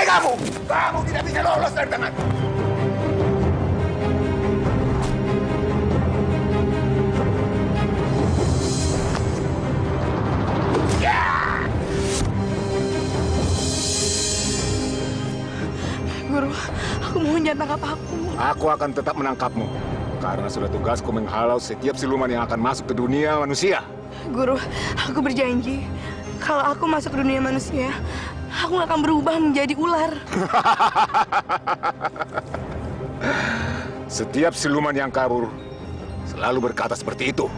kamu! Kamu tidak bisa lolos dari tanganku. Guru, aku mohon jangan tangkap aku. Aku akan tetap menangkapmu. Karena sudah tugasku menghalau setiap siluman yang akan masuk ke dunia manusia. Guru, aku berjanji. Kalau aku masuk ke dunia manusia, aku nggak akan berubah menjadi ular. Setiap siluman yang kabur selalu berkata seperti itu.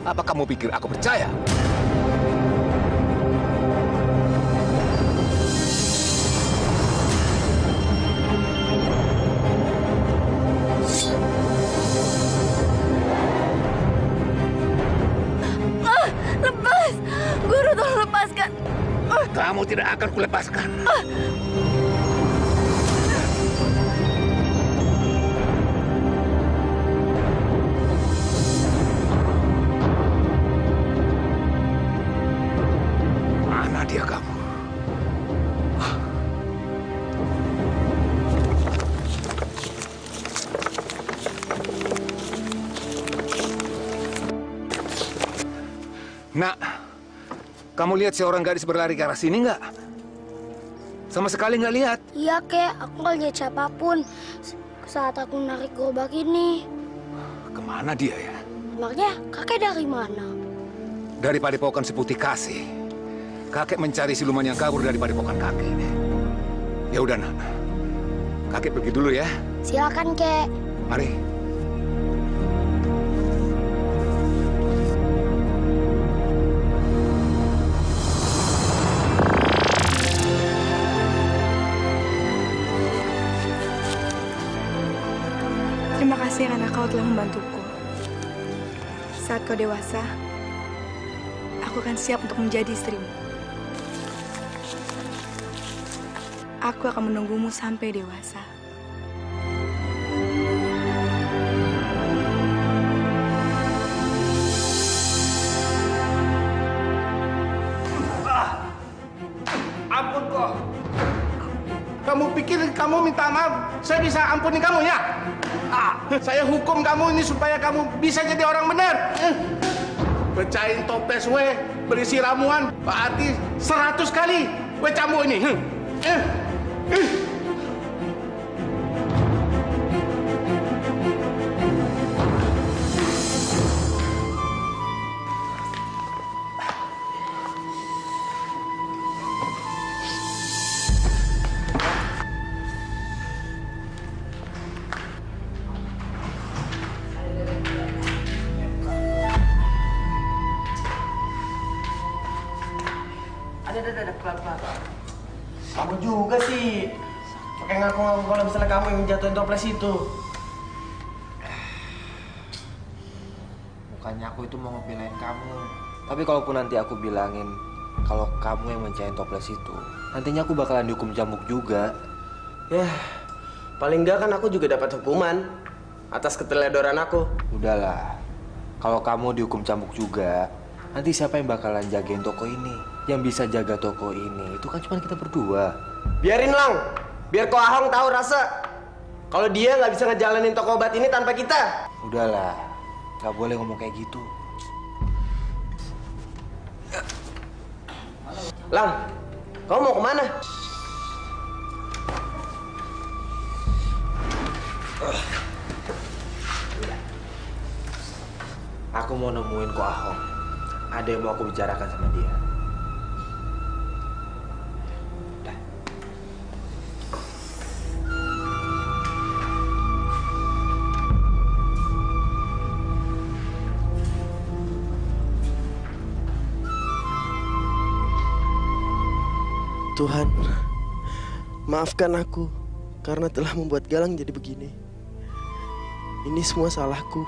Apa kamu pikir aku percaya? Lepas! Guru, tolong lepaskan. Kamu tidak akan kulepaskan. Mana dia kamu? Nak, kamu lihat seorang gadis berlari ke arah sini nggak? Sama sekali nggak lihat. Iya, Kek. Aku nggak lihat siapapun saat aku narik gerobak ini. Kemana dia ya? Emangnya kakek dari mana? Dari padepokan Seputih Kasih. Kakek mencari siluman yang kabur dari padepokan kakek. Ya udah, Nak. Kakek pergi dulu ya. Silakan, Kek. Mari. Terima kasih karena kau telah membantuku. Saat kau dewasa, aku akan siap untuk menjadi istrimu. Aku akan menunggumu sampai dewasa. Ampun kok. Kamu pikir kamu minta maaf, saya bisa ampuni kamu ya? Saya hukum kamu ini supaya kamu bisa jadi orang benar. Pecahin toples we, berisi ramuan, berarti 100 kali we cambuk ini. Ada, pelan-pelan. Kamu juga sih. Pakai ngaku-ngaku kalau misalnya kamu yang jatuhin toples itu. Bukannya aku itu mau ngebelain kamu. Tapi kalaupun nanti aku bilangin kalau kamu yang mencahin toples itu, nantinya aku bakalan dihukum cambuk juga. Ya, paling enggak kan aku juga dapat hukuman atas keteledoran aku. Udahlah, kalau kamu dihukum cambuk juga, nanti siapa yang bakalan jagain toko ini? Yang bisa jaga toko ini itu kan cuma kita berdua. Biarin Lang, biar Ko Ahong tahu rasa kalau dia nggak bisa ngejalanin toko obat ini tanpa kita. Udahlah, nggak boleh ngomong kayak gitu. Lang, kamu mau kemana? Aku mau nemuin Ko Ahong. Ada yang mau aku bicarakan sama dia. Tuhan, maafkan aku karena telah membuat Galang jadi begini. Ini semua salahku,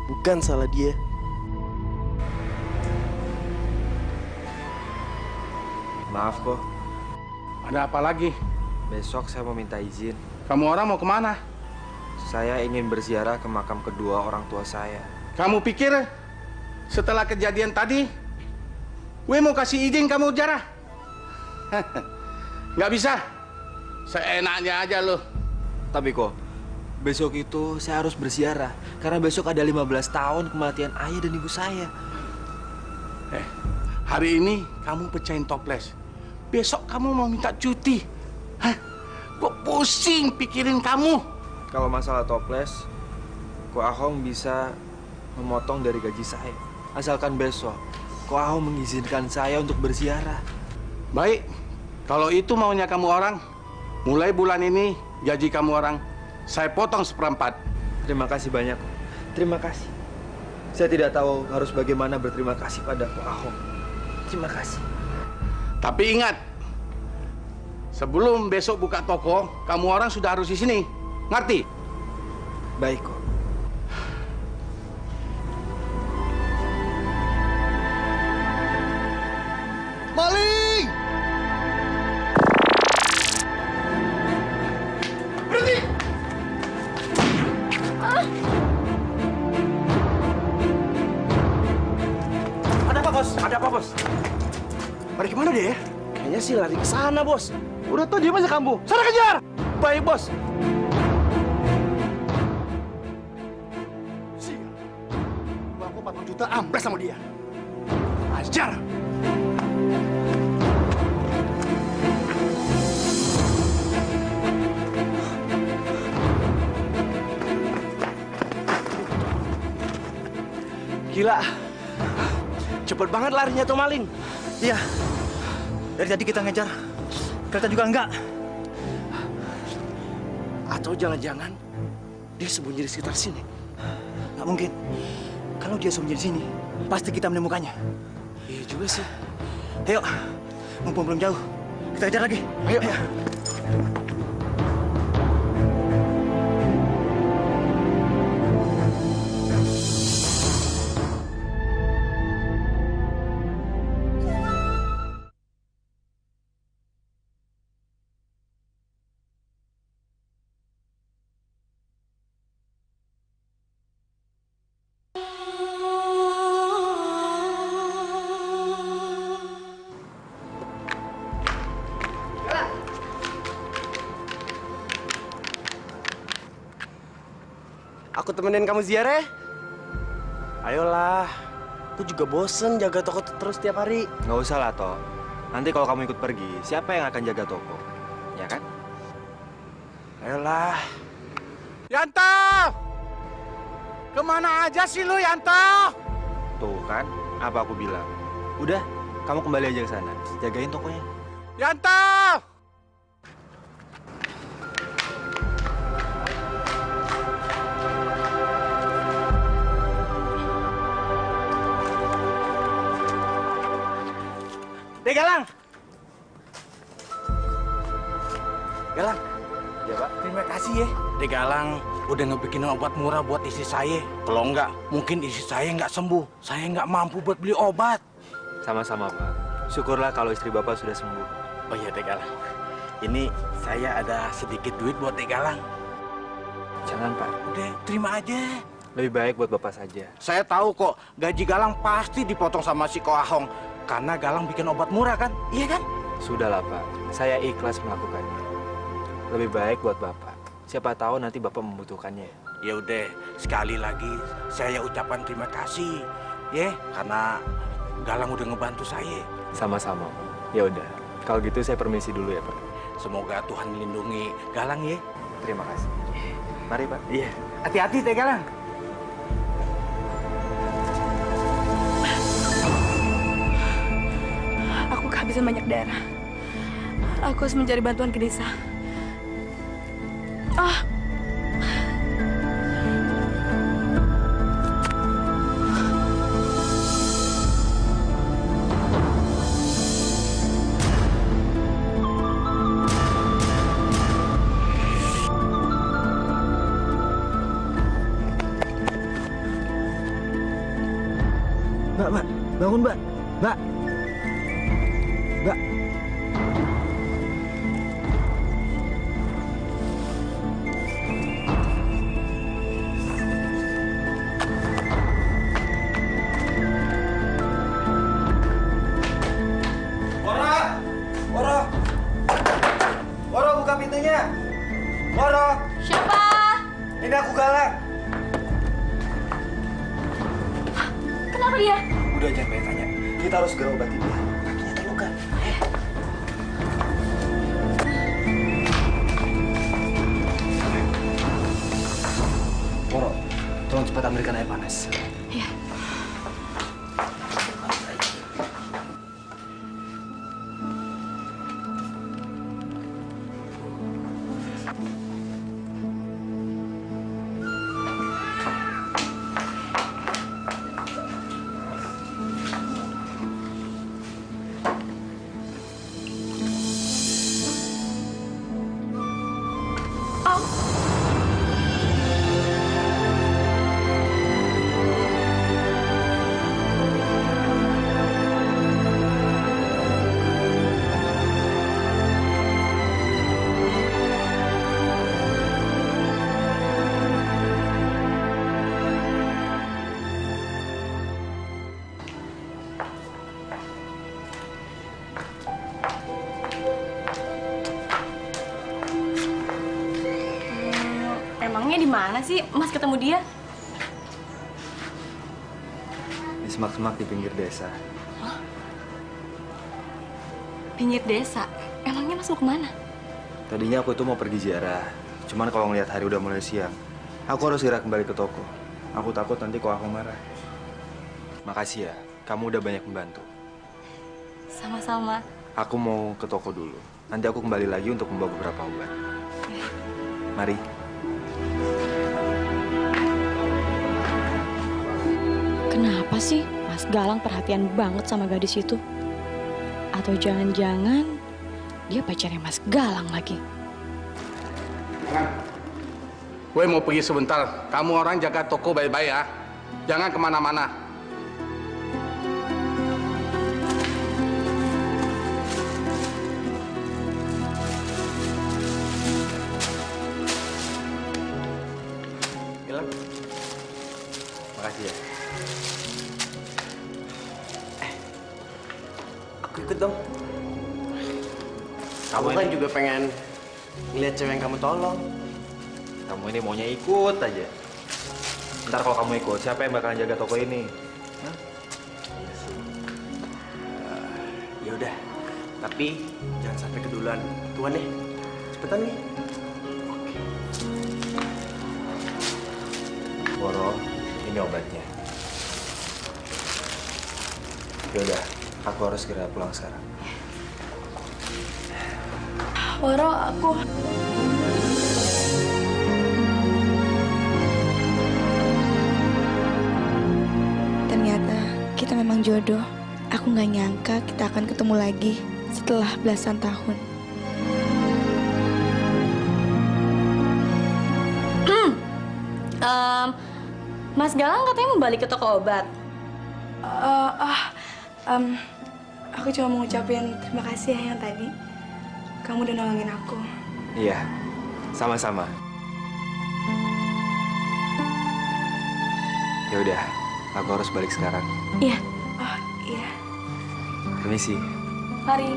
bukan salah dia. Maaf kok, Ada apa lagi? besok saya mau minta izin. Kamu orang mau kemana? Saya ingin berziarah ke makam kedua orang tua saya. Kamu pikir setelah kejadian tadi, gue mau kasih izin kamu jarah? Nggak bisa. Seenaknya aja lo. Tapi kok, besok itu saya harus berziarah. Karena besok ada 15 tahun kematian ayah dan ibu saya. Hari ini kamu pecahin toples. Besok kamu mau minta cuti. Hah? Gue pusing pikirin kamu. Kalau masalah toples, Ko Ahong bisa memotong dari gaji saya. Asalkan besok, Ko Ahong mengizinkan saya untuk berziarah. Baik, kalau itu maunya kamu orang, mulai bulan ini gaji kamu orang, saya potong 1/4. Terima kasih banyak. Terima kasih. Saya tidak tahu harus bagaimana berterima kasih pada Ko Ahong. Terima kasih. Tapi ingat, sebelum besok buka toko, kamu orang sudah harus di sini. Ngerti? Baik kok. Maling! Berhenti! Ada apa, Bos? Ada apa, Bos? Lari kemana dia ya? Kayaknya sih lari ke sana, Bos. Udah tau dia aja kamu. Sana kejar! Baik, Bos. Sial. Aku 40 juta ambres sama dia. Ajar! Gila. Cepet banget larinya tuh maling. Iya. Dari tadi kita ngejar. Kelihatan juga enggak. Atau jangan-jangan dia sembunyi di sekitar sini. Nggak mungkin. Kalau dia sembunyi di sini, pasti kita menemukannya. Iya juga sih. Ayo, mumpung belum jauh. Kita kejar lagi. Ayo. Aku temenin kamu ziarah. Ayolah. Aku juga bosen jaga toko terus tiap hari. Nggak usah lah, Toh. Nanti kalau kamu ikut pergi, siapa yang akan jaga toko? Ya kan? Ayolah. Yanto! Kemana aja sih lu, Yanto? Tuh kan, apa aku bilang. Udah, kamu kembali aja ke sana. Jagain tokonya. Yanto! Dek Galang. Galang. Ya, Pak. Terima kasih ya. Dek Galang udah ngebikinin obat murah buat istri saya. Kalau enggak, mungkin istri saya nggak sembuh. Saya nggak mampu buat beli obat. Sama-sama, Pak. Syukurlah kalau istri Bapak sudah sembuh. Oh iya, Dek Galang. Ini saya ada sedikit duit buat Dek Galang. Jangan, Pak. Udah, terima aja. Lebih baik buat Bapak saja. Saya tahu kok, gaji Galang pasti dipotong sama si Ko Ahong. Karena Galang bikin obat murah kan? Iya kan? Sudahlah, Pak. Saya ikhlas melakukannya. Lebih baik buat Bapak. Siapa tahu nanti Bapak membutuhkannya. Ya udah, sekali lagi saya ucapkan terima kasih. Ya, karena Galang udah ngebantu saya. Sama-sama. Ya udah. Kalau gitu saya permisi dulu ya, Pak. Semoga Tuhan melindungi Galang ya. Terima kasih. Mari, Pak. Iya. Hati-hati Teh Galang. Aku kehabisan banyak darah. Aku harus mencari bantuan ke desa. Ah! Mbak, bangun, Mbak. Mbak. Mbak. Ora! jangan banyak tanya. Kita harus segera obati dia. Kakinya terluka. Moro, tolong cepat ambilkan air panas. Ya. Emangnya di mana sih Mas ketemu dia? Di semak-semak di pinggir desa. Hah? Pinggir desa? Emangnya Mas mau kemana? Tadinya aku tuh mau pergi ziarah. Cuman kalau ngeliat hari udah mulai siang, aku harus segera kembali ke toko. Aku takut nanti kok aku marah. Makasih ya, kamu udah banyak membantu. Sama-sama. Aku mau ke toko dulu. Nanti aku kembali lagi untuk membawa beberapa obat. Mari. Kenapa sih Mas Galang perhatian banget sama gadis itu? Atau jangan-jangan dia pacarnya Mas Galang lagi? Gue mau pergi sebentar. Kamu orang jaga toko baik-baik ya. Jangan kemana-mana. Bilang. Makasih ya. Aku ikut dong. Kamu kan juga pengen ngeliat cewek yang kamu tolong. Kamu ini maunya ikut aja. Ntar kalau kamu ikut, siapa yang bakalan jaga toko ini? Hah? Ya udah. Tapi jangan sampai keduluan. Tuan nih. Cepetan nih. Boro, ini obatnya. Yaudah, aku harus segera pulang sekarang. Woro, aku... Ternyata kita memang jodoh. Aku nggak nyangka kita akan ketemu lagi setelah belasan tahun. Mas Galang katanya mau balik ke toko obat. Aku cuma mau ngucapin terima kasih ya yang tadi. Kamu udah nolongin aku. Iya, sama-sama. Ya udah, aku harus balik sekarang. Iya. Oh, iya. Permisi. Mari.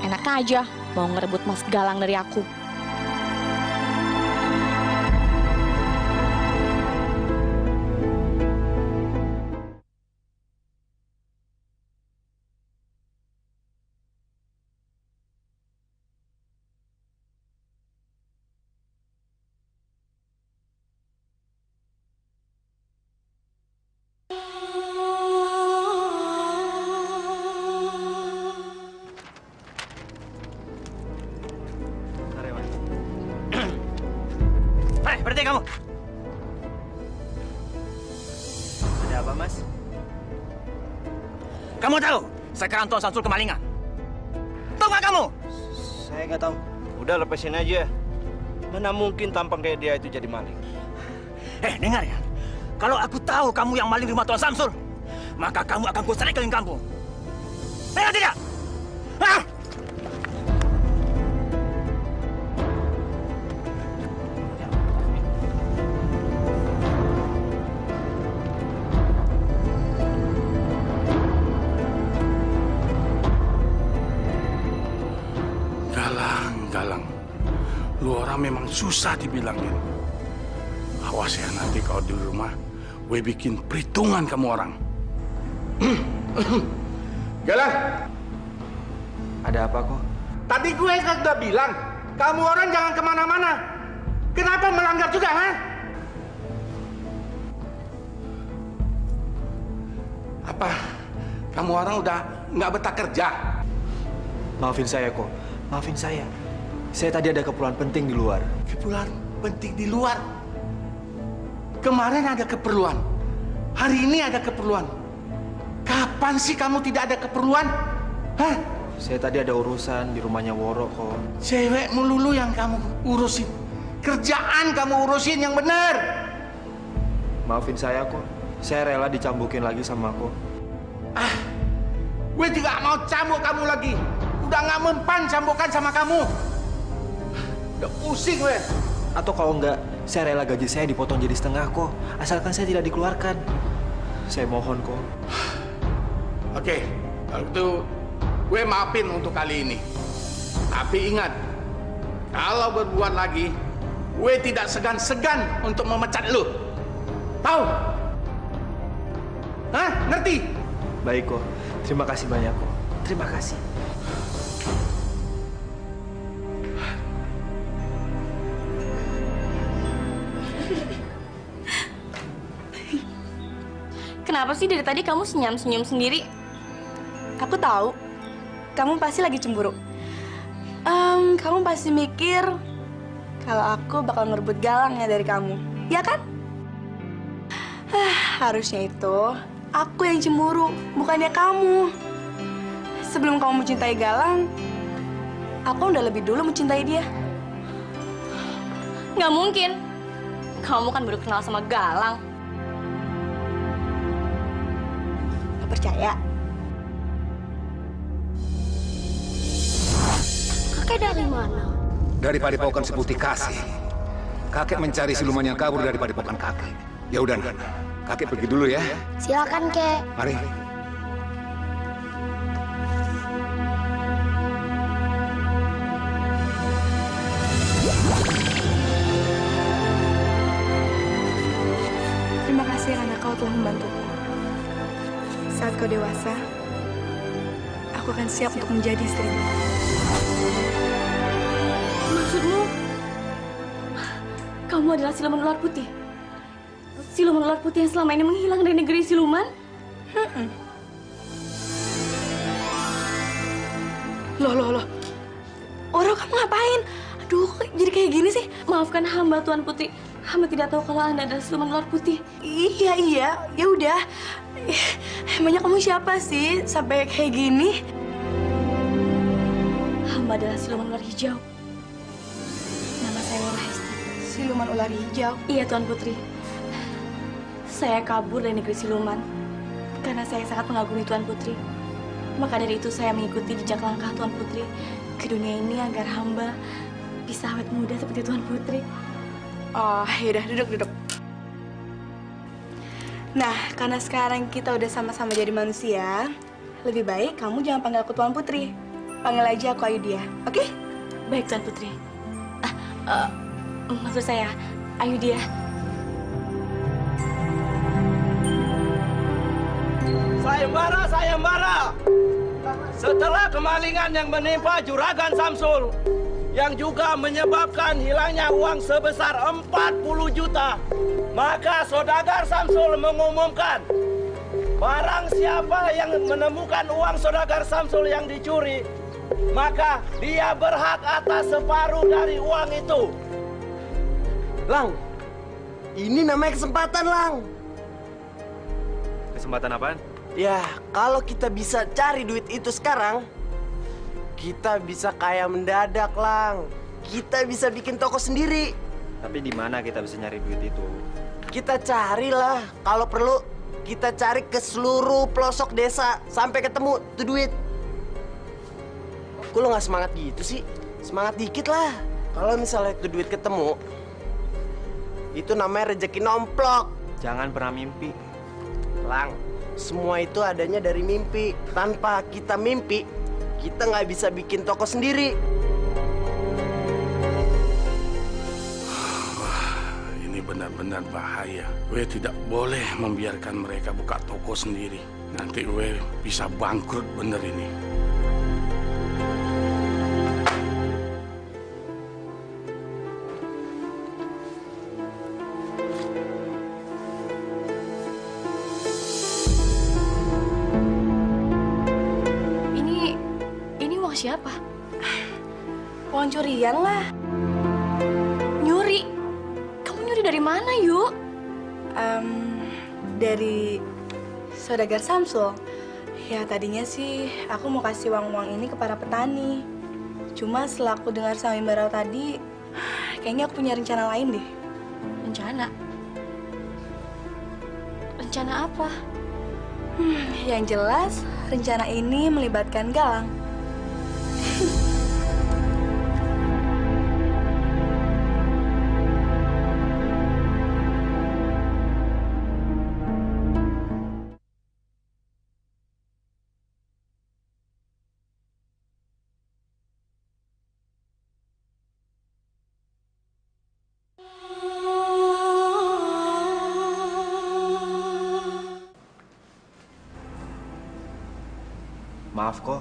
Enak aja mau ngerebut Mas Galang dari aku. Berhenti kamu. Ada apa, Mas? Kamu tahu sekarang Tuan Samsul kemalingan. Tahu nggak kamu? Saya nggak tahu. Udah lepasin aja. Mana mungkin tampang kayak dia itu jadi maling. Dengar ya. Kalau aku tahu kamu yang maling di rumah Tuan Samsul, maka kamu akan kuseret keliling kampung. Dengar tidak? Hah? Galang. Lu orang memang susah dibilangin. Awas ya, nanti kalau di rumah, gue bikin perhitungan kamu orang. Galang! Ada apa kok? Tadi gue kan udah bilang, kamu orang jangan kemana-mana. Kenapa melanggar juga, ha? Apa? Kamu orang udah nggak betah kerja? Maafin saya kok, maafin saya. Saya tadi ada keperluan penting di luar. Keperluan penting di luar? Kemarin ada keperluan. Hari ini ada keperluan. Kapan sih kamu tidak ada keperluan? Hah? Saya tadi ada urusan di rumahnya Woro kok. Cewek melulu yang kamu urusin. Kerjaan kamu urusin yang benar. Maafin saya kok. Saya rela dicambukin lagi sama kok. Gue juga mau cambuk kamu lagi. Udah nggak mempan cambukan sama kamu. Udah pusing gue. Atau kalau enggak, saya rela gaji saya dipotong jadi setengah kok. Asalkan saya tidak dikeluarkan. Saya mohon kok. Oke, kalau gitu gue maafin untuk kali ini. Tapi ingat, kalau berbuat lagi, gue tidak segan-segan untuk memecat lu. Tahu? Hah? Ngerti? Baik kok. Terima kasih banyak kok. Terima kasih. Kenapa sih dari tadi kamu senyum-senyum sendiri? Aku tahu, kamu pasti lagi cemburu. Kamu pasti mikir kalau aku bakal ngerebut Galangnya dari kamu, ya kan? Harusnya itu aku yang cemburu, bukannya kamu. Sebelum kamu mencintai Galang, aku udah lebih dulu mencintai dia. Nggak mungkin. Kamu kan baru kenal sama Galang. Gak percaya? Kakek dari mana? Dari padepokan si Putih Kasih. Kakek mencari siluman yang kabur dari padepokan kakek. Ya udah, kakek pergi dulu ya. Silakan, Kek. Mari. Terima kasih karena kau telah membantuku. Saat kau dewasa, aku akan siap untuk menjadi istrimu. Maksudmu, kamu adalah siluman ular putih? Siluman ular putih yang selama ini menghilang dari negeri siluman? Loh. Oro, kamu ngapain? Aduh, kok jadi kayak gini sih? Maafkan hamba, Tuan Putri. Hamba tidak tahu kalau Anda adalah siluman ular putih. Iya. Ya udah. Emangnya kamu siapa sih sampai kayak gini? Hamba adalah siluman ular hijau. Nama saya Woro Hesti. Siluman ular hijau? Iya, Tuan Putri. Saya kabur dari negeri siluman karena saya sangat mengagumi Tuan Putri. Maka dari itu saya mengikuti jejak langkah Tuan Putri ke dunia ini agar hamba bisa awet muda seperti Tuan Putri. Oh, yaudah, duduk. Nah, karena sekarang kita udah sama-sama jadi manusia, lebih baik kamu jangan panggil aku Tuan Putri. Panggil aja aku Ayudhya, oke? Baik, Tuan Putri. Maksud saya, Ayudhya. Sayembara! Setelah kemalingan yang menimpa Juragan Samsul, yang juga menyebabkan hilangnya uang sebesar 40 juta, maka Saudagar Samsul mengumumkan barang siapa yang menemukan uang Saudagar Samsul yang dicuri, maka dia berhak atas separuh dari uang itu. Lang, ini namanya kesempatan, Lang. Kesempatan apaan? Ya, kalau kita bisa cari duit itu sekarang, kita bisa kaya mendadak, Lang. Kita bisa bikin toko sendiri. Tapi di mana kita bisa nyari duit itu? Kita carilah. Kalau perlu, kita cari ke seluruh pelosok desa sampai ketemu tuh duit. Kok lo nggak semangat gitu sih? Semangat dikit lah. Kalau misalnya tuh duit ketemu, itu namanya rezeki nomplok. Jangan pernah mimpi. Lang, semua itu adanya dari mimpi. Tanpa kita mimpi, kita nggak bisa bikin toko sendiri. Ini benar-benar bahaya. Gue tidak boleh membiarkan mereka buka toko sendiri. Nanti gue bisa bangkrut bener ini. Ini uang siapa? Uang curian lah. Nyuri? Kamu nyuri dari mana, Yuk? Dari saudagar Samsul. Ya tadinya sih aku mau kasih uang-uang ini ke para petani. Cuma setelah aku dengar sayembara tadi, kayaknya aku punya rencana lain deh. Rencana? Rencana apa? Yang jelas rencana ini melibatkan Galang. Maaf kok,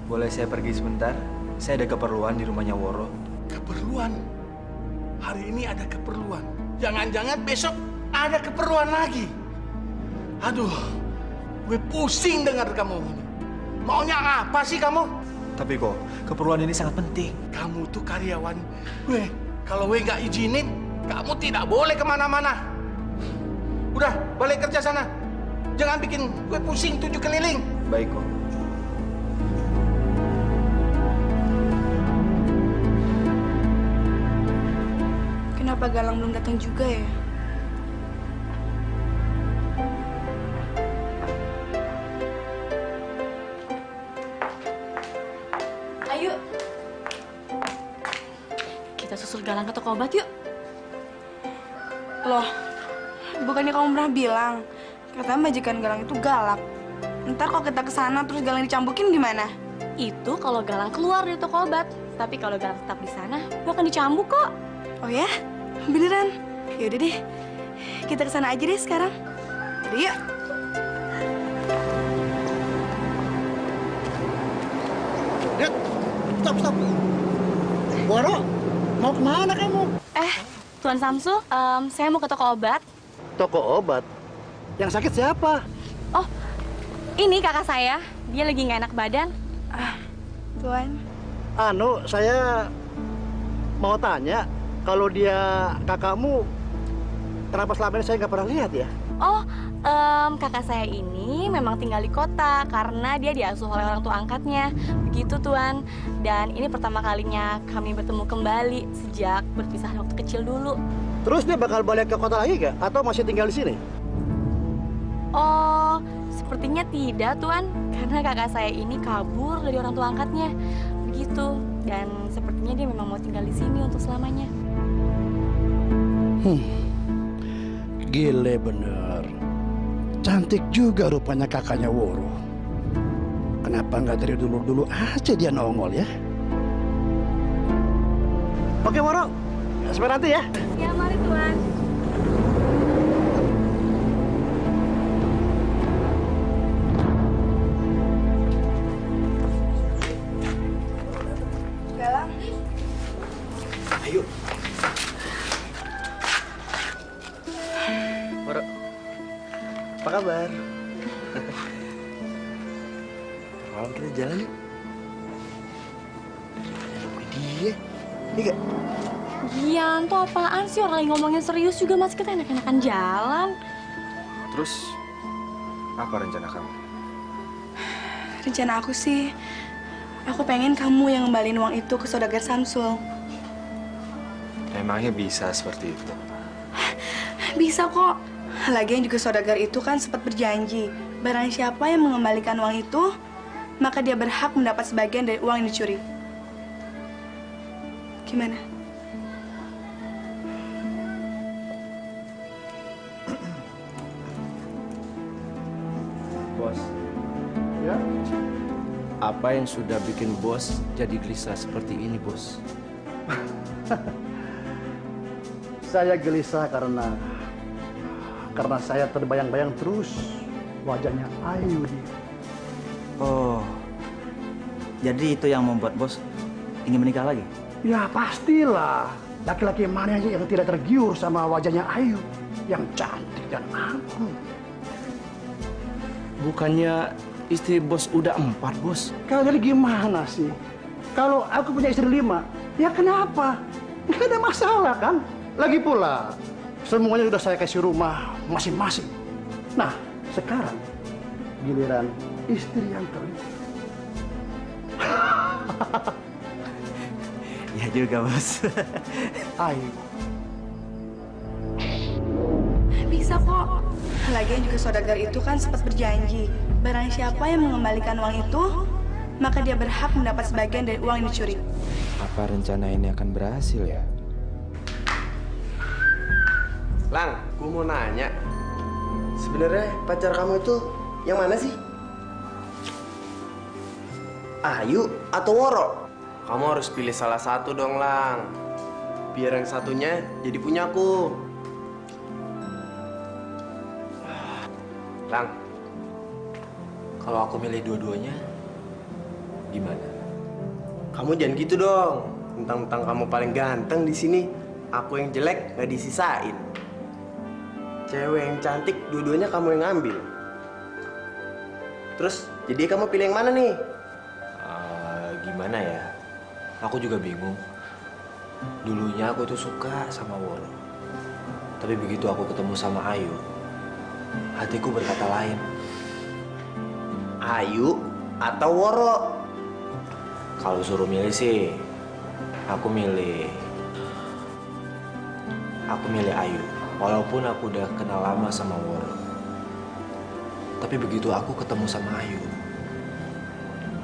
boleh saya pergi sebentar? Saya ada keperluan di rumahnya Woro. Keperluan? Hari ini ada keperluan. Jangan-jangan besok ada keperluan lagi. Aduh, gue pusing dengar kamu. Maunya apa sih kamu? Tapi kok, keperluan ini sangat penting. Kamu tuh karyawan gue. Kalau gue nggak izinin, kamu tidak boleh kemana-mana. Udah, balik kerja sana. Jangan bikin gue pusing 7 keliling. Baik kok. Kenapa Galang belum datang juga ya? Ayo. Kita susul Galang ke toko obat yuk. Loh, bukannya kamu pernah bilang katanya majikan Galang itu galak. Ntar kalau kita kesana terus Galang dicambukin gimana? Itu kalau Galang keluar dari toko obat. Tapi kalau Galang tetap di sana, gak akan dicambuk kok. Oh ya? Beneran? Yaudah deh, kita kesana aja deh sekarang. Yaudah yuk. Dek, stop. Woro, mau kemana kamu? Tuan Samsul, saya mau ke toko obat. Toko obat? Yang sakit siapa? Oh, ini kakak saya. Dia lagi nggak enak badan. Tuan. Saya mau tanya, kalau dia kakakmu, kenapa selama ini saya nggak pernah lihat ya? Oh, kakak saya ini memang tinggal di kota karena dia diasuh oleh orang tua angkatnya. Begitu, Tuan. Dan ini pertama kalinya kami bertemu kembali sejak berpisah waktu kecil dulu. Terus dia bakal balik ke kota lagi nggak? Atau masih tinggal di sini? Oh, sepertinya tidak, Tuan. Karena kakak saya ini kabur dari orang tua angkatnya. Begitu. Dan sepertinya dia memang mau tinggal di sini untuk selamanya. Gile bener. Cantik juga rupanya kakaknya Woro. Kenapa nggak dari dulu aja dia nongol ya? Oke Woro, sampai nanti ya. Ya, mari Tuan. Galang. Ayo. Woro, apa kabar? Malam kita jalan yuk. Dia, iya gak? Gian, tuh apaan sih? Orang lagi ngomongin serius juga, mas kita enak-enakan jalan. Terus, apa rencana kamu? Rencana aku sih, aku pengen kamu yang ngembalin uang itu ke saudagar Samsul. Emangnya bisa seperti itu? Bisa kok. Lagian juga saudagar itu kan sempat berjanji, barang siapa yang mengembalikan uang itu, maka dia berhak mendapat sebagian dari uang yang dicuri. Gimana? Bos, Ya? apa yang sudah bikin bos jadi gelisah seperti ini, bos? Saya gelisah karena saya terbayang-bayang terus wajahnya Ayu dia. Oh, jadi itu yang membuat bos ingin menikah lagi? Ya pastilah. Laki-laki mana aja yang tidak tergiur sama wajahnya Ayu, yang cantik dan anggun. Bukannya istri bos udah 4, bos? Kalian gimana sih? Kalau aku punya istri 5, ya kenapa? Nggak ada masalah kan? Lagi pula, semuanya udah saya kasih rumah masing-masing. Nah, sekarang giliran istri yang kelima. Ya juga, bos. Ayo. Bisa kok. Lagian juga saudagar itu kan sempat berjanji, barang siapa yang mengembalikan uang itu, maka dia berhak mendapat sebagian dari uang yang dicuri. Apa rencana ini akan berhasil ya? Lang, gue mau nanya. Sebenarnya pacar kamu itu yang mana sih? Ayu atau Woro? Kamu harus pilih salah satu dong, Lang. Biar yang satunya jadi punyaku. Lang, Kalau aku milih dua-duanya, gimana? kamu jangan gitu dong. Tentang kamu paling ganteng di sini, aku yang jelek nggak disisain. Cewek yang cantik, dua-duanya kamu yang ngambil. Terus, jadi kamu pilih yang mana nih? Gimana ya? Aku juga bingung. Dulunya aku tuh suka sama Woro. Tapi begitu aku ketemu sama Ayu, hatiku berkata lain. Ayu atau Woro? Kalau suruh milih sih, aku milih Ayu. Walaupun aku udah kenal lama sama Woro. Tapi begitu aku ketemu sama Ayu,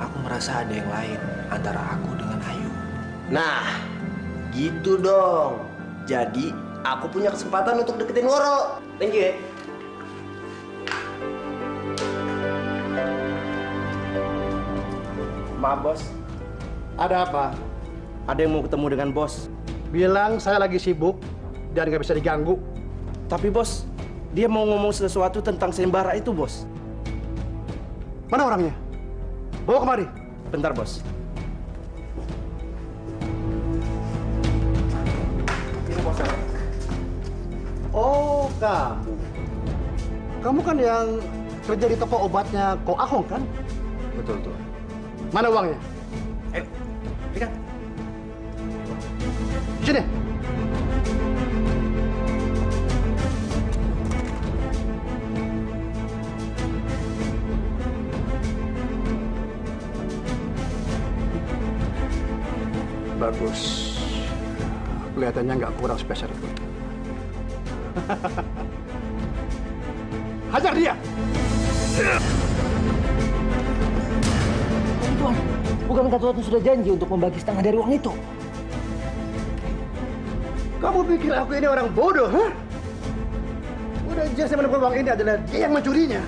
aku merasa ada yang lain antara aku dengan Ayu. Nah, gitu dong. Jadi, aku punya kesempatan untuk deketin Woro. Thank you ya. Maaf, Bos. Ada apa? Ada yang mau ketemu dengan bos? Bilang saya lagi sibuk dan nggak bisa diganggu. Tapi bos, dia mau ngomong sesuatu tentang sembara itu, bos. Mana orangnya? Bawa kemari. Bentar, bos. Ini bos. Oh, kamu. Kamu kan yang kerja di toko obatnya Ko Ahong kan? Betul tuh. Mana uangnya? Lihat. Sini. Bagus. Kelihatannya nggak kurang spesial itu. Hajar dia! Tuan, bukankah Tuan sudah janji untuk membagi setengah dari uang itu? Kamu pikir aku ini orang bodoh, ha? Udah jelas yang menemukan uang ini adalah dia yang mencurinya.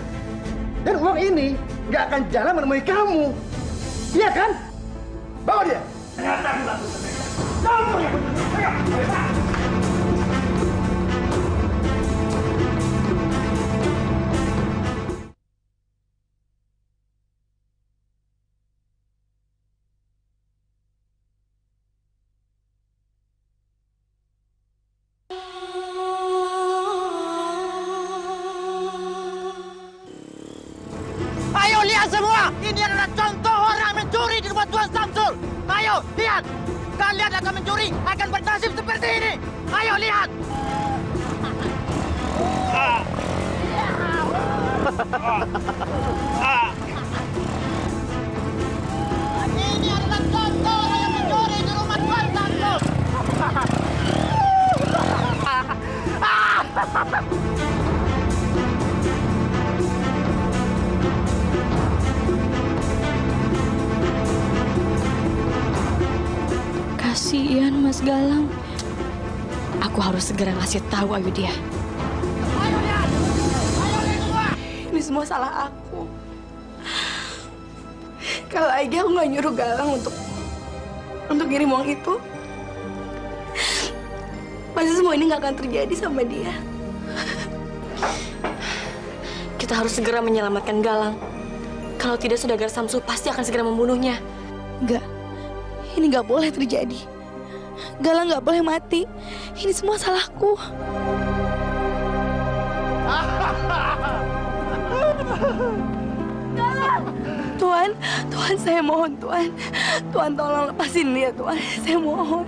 Dan uang ini nggak akan jalan menemui kamu. Iya kan? Bawa dia! Ayo lihat semua, ini adalah contoh orang mencuri di rumah Tuan Samsul. Ayo lihat, kalian akan mencuri, akan bernasib seperti ini. Ayo lihat. Ini adalah contoh orang yang mencuri di rumah Tuan Samsul. Kasihan Mas Galang. Aku harus segera ngasih tahu Ayu dia. Ini semua salah aku. Kalau aja aku nggak nyuruh Galang untuk ngirim uang itu, pasti semua ini nggak akan terjadi sama dia. Kita harus segera menyelamatkan Galang. Kalau tidak, Saudagar Samsul pasti akan segera membunuhnya. Enggak, ini nggak boleh terjadi. Galang nggak boleh mati. Ini semua salahku. Galang! Tuan, saya mohon Tuan. Tuan tolong lepasin dia, Tuan. Saya mohon.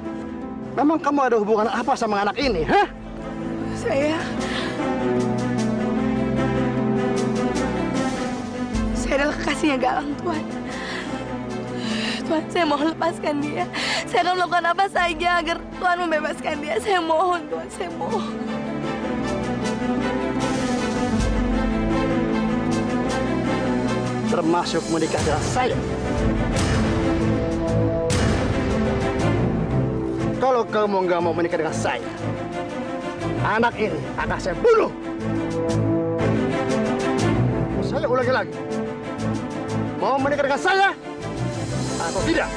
Memang kamu ada hubungan apa sama anak ini, hah? Saya adalah kekasihnya Galang, Tuan. Tuan, saya mohon lepaskan dia. Saya akan melakukan apa saja agar Tuan membebaskan dia. Saya mohon, Tuan. Saya mohon. Termasuk menikah dengan saya. Kalau kamu nggak mau menikah dengan saya, anak ini akan saya bunuh. Saya ulangi lagi. Mau menikah dengan saya atau tidak?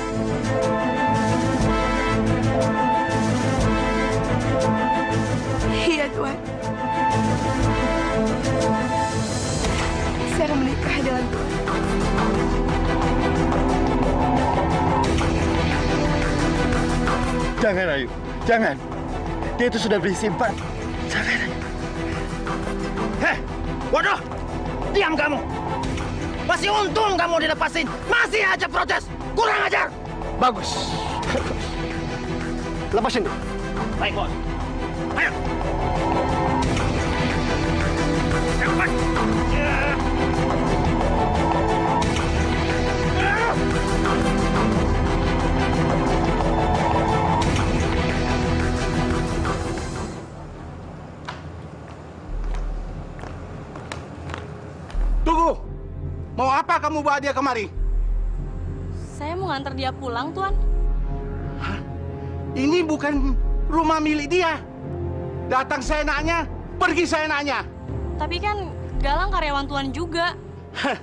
Iya, Tuan. Saya akan menikah dengan Tuan. Jangan, Ayu. Jangan. Dia itu sudah beri simpan. Jangan, Ayu. Heh, bodoh! Diam kamu! Masih untung kamu dilepasin. Masih aja protes. Kurang ajar. Bagus. Lepasin dia. Baik, bos. Ayo. Cepat. Tunggu. Mau apa kamu bawa dia kemari? Saya mau ngantar dia pulang, Tuan. Hah? Ini bukan rumah milik dia. Datang seenaknya, pergi seenaknya. Tapi kan Galang karyawan Tuan juga. Hah,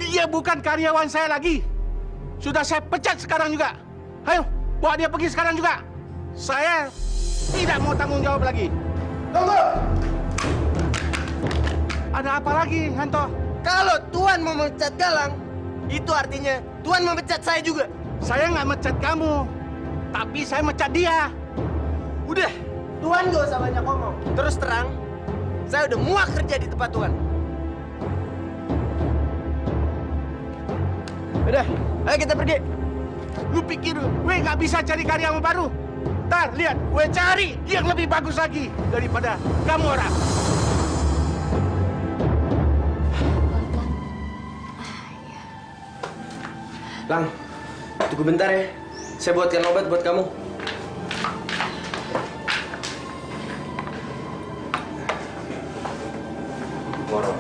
dia bukan karyawan saya lagi. Sudah saya pecat sekarang juga. Ayo, bawa dia pergi sekarang juga. Saya tidak mau tanggung jawab lagi. Tunggu! Ada apa lagi, Hanto? Kalau Tuan mau memecat Galang, itu artinya Tuan memecat saya juga. Saya nggak mecat kamu, tapi saya mecat dia. Udah, Tuan gak usah banyak ngomong. Terus terang, saya udah muak kerja di tempat Tuan. Udah, ayo kita pergi. Lu pikir gue nggak bisa cari karyawan baru? Ntar, lihat, gue cari yang lebih bagus lagi daripada kamu orang. Lang, tunggu bentar ya. Saya buatkan obat buat kamu. Moro.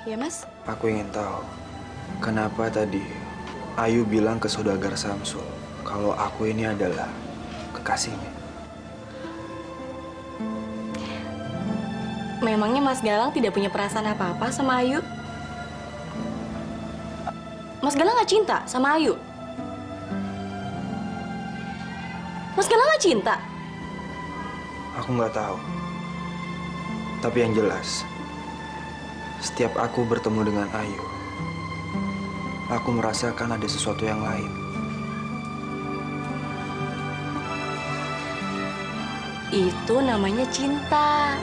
Iya, Mas? Aku ingin tahu, kenapa tadi Ayu bilang ke Saudagar Samsul kalau aku ini adalah kekasihnya. Memangnya Mas Galang tidak punya perasaan apa-apa sama Ayu? Mas Galang nggak cinta sama Ayu? Mas Galang nggak cinta? Aku nggak tahu. Tapi yang jelas, setiap aku bertemu dengan Ayu, aku merasakan ada sesuatu yang lain. Itu namanya cinta.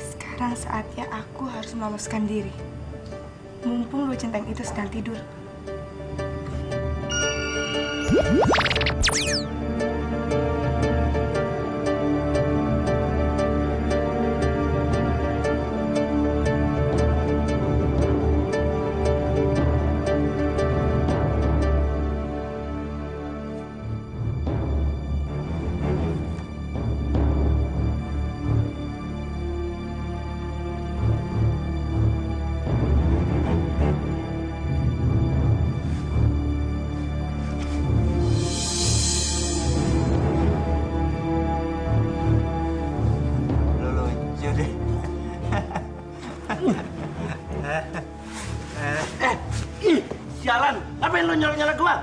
Sekarang saatnya aku harus meloloskan diri. Mumpung Lu Centeng itu sedang tidur. Ngapain lo nyolek-nyolek gua?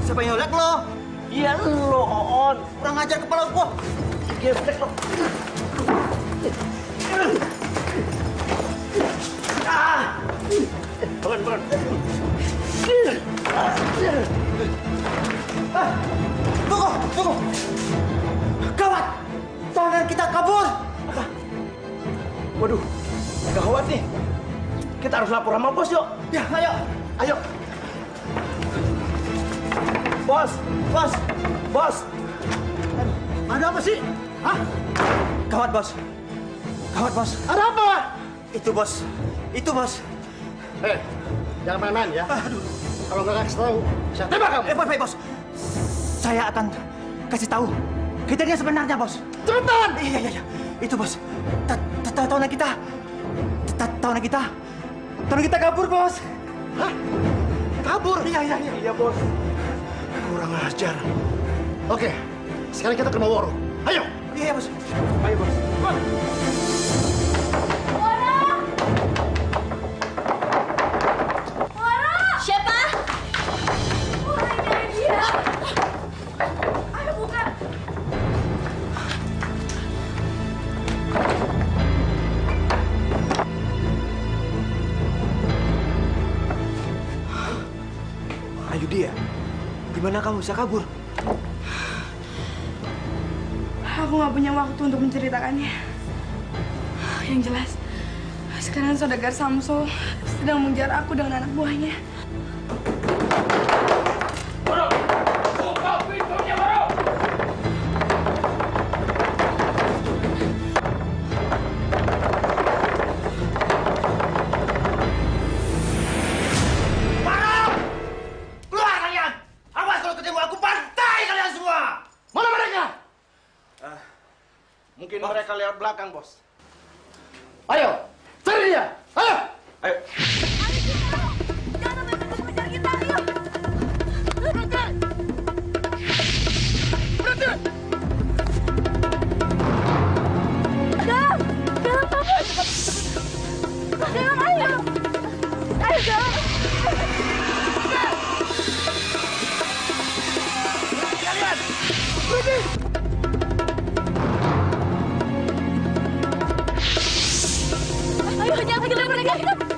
Siapa yang nyolek lo? Iya lo, On. Kurang ajar kepala gua. Geblek lo. Bukan. Tunggu. Gawat. Tahanan kita kabur. Apa? Waduh, gawat nih. Kita harus lapor sama bos, yuk. Ya, ayo. Bos. Ada apa sih? Hah? Gawat, bos. Ada apa? Itu, bos. Jangan main-main ya. Kalau nggak kasih tahu, saya tembak kamu. Baik, bos. Saya akan kasih tahu kejadian sebenarnya, bos. Cepetan! Iya. Itu, bos. Tahunan kita kabur, bos. Hah? Kabur? Iya, bos. Kurang ajar. Oke, sekarang kita ke rumah Woro. Ayo! Iya, bos. Ayo, bos. Siapa? Nyari dia. Ayo buka. Ayo dia. Gimana kamu bisa kabur? Aku nggak punya waktu untuk menceritakannya. Yang jelas, sekarang Saudagar Samsul sedang mengejar aku dengan anak buahnya. Buka pintunya, Bro! Keluar kalian! Awas kalau ketemu aku, pantai kalian semua! Mana mereka? Mungkin mereka lewat belakang, bos. Ayo, cari dia! Ayo! Jangan sampai mengejar kita, ayo. Galang, kamu. Galang, ayo. Ayo, Galang. Ayo, jangan kejar mereka. Cepat.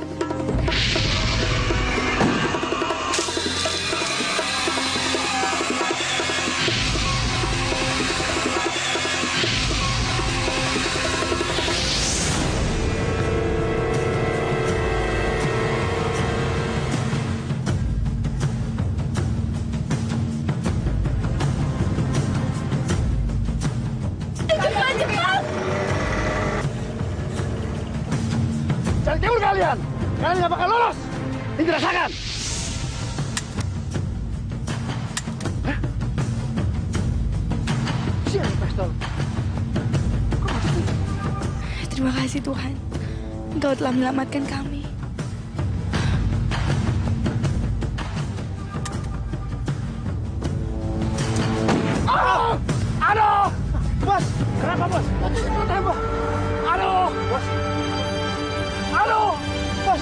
Jangan kabur kalian! Kalian nggak bakal lolos! Ini rasakan! Siapa pistol? Terima kasih Tuhan, Engkau telah menyelamatkan kami. Aduh! Bos! Kenapa, Bos? Kenapa? Aduh! Bos! Aduh! Bos!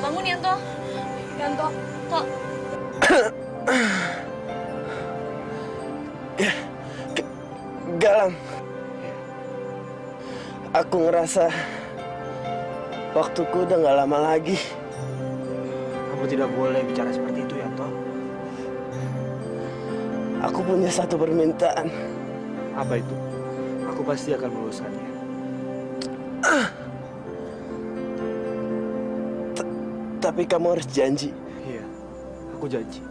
Bangun, Yanto. Tok. Galang. Aku ngerasa waktuku udah gak lama lagi. Kamu tidak boleh bicara seperti itu, Yanto. Aku punya satu permintaan. Apa itu? Aku pasti akan meluluskannya. Tapi kamu harus janji. Iya, aku janji.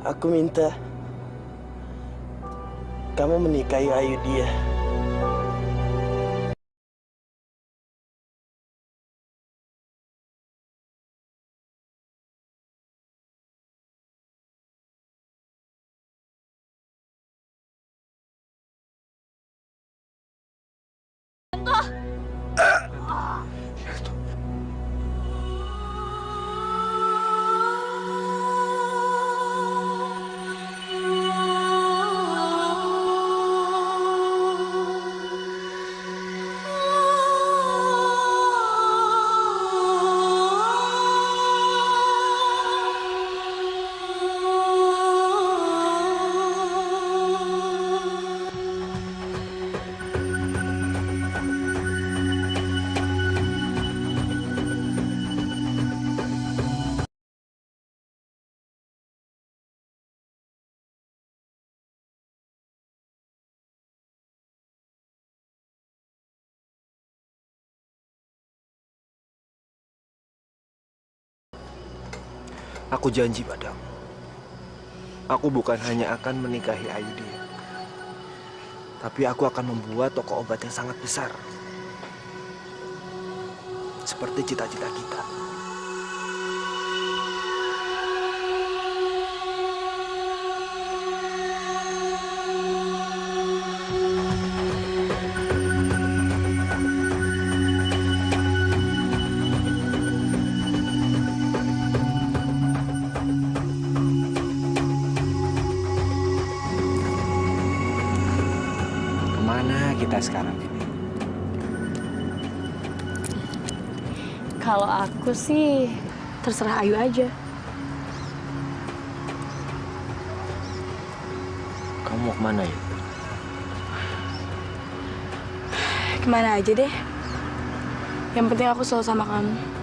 Aku minta kamu menikahi Ayu dia. Aku janji padamu. Aku bukan hanya akan menikahi Ayudhya, tapi aku akan membuat toko obat yang sangat besar. Seperti cita-cita kita. Kita sekarang ini? Kalau aku sih terserah Ayu aja. Kamu mau kemana ya? Kemana aja deh. Yang penting aku selalu sama kamu.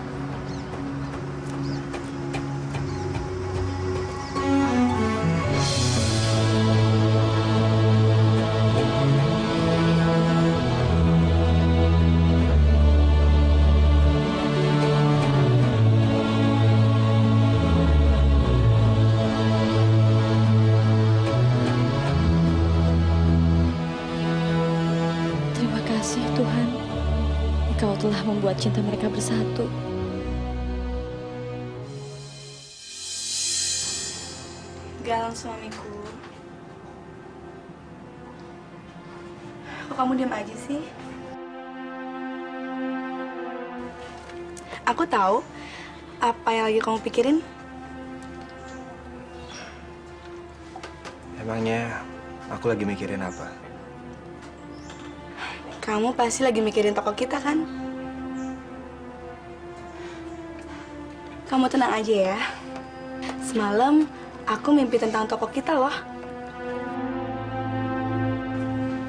Tuhan, Engkau telah membuat cinta mereka bersatu. Galang suamiku. Kok kamu diam aja sih? Aku tahu apa yang lagi kamu pikirin. Emangnya aku lagi mikirin apa? Kamu pasti lagi mikirin toko kita, kan? Kamu tenang aja ya. Semalam aku mimpi tentang toko kita loh.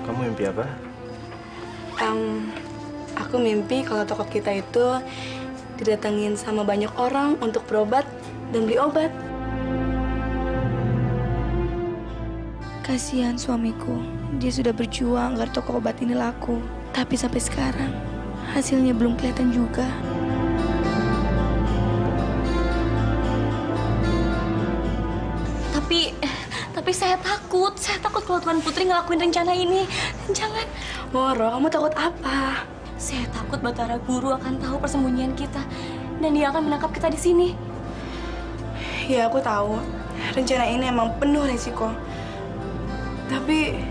Kamu mimpi apa? Aku mimpi kalau toko kita itu didatengin sama banyak orang untuk berobat dan beli obat. Kasihan suamiku. Dia sudah berjuang agar toko obat ini laku. Tapi sampai sekarang, hasilnya belum kelihatan juga. Tapi saya takut. Saya takut kalau Tuan Putri ngelakuin rencana ini. Jangan. Moro, kamu takut apa? Saya takut Batara Guru akan tahu persembunyian kita. Dan dia akan menangkap kita di sini. Ya, aku tahu. Rencana ini emang penuh risiko. Tapi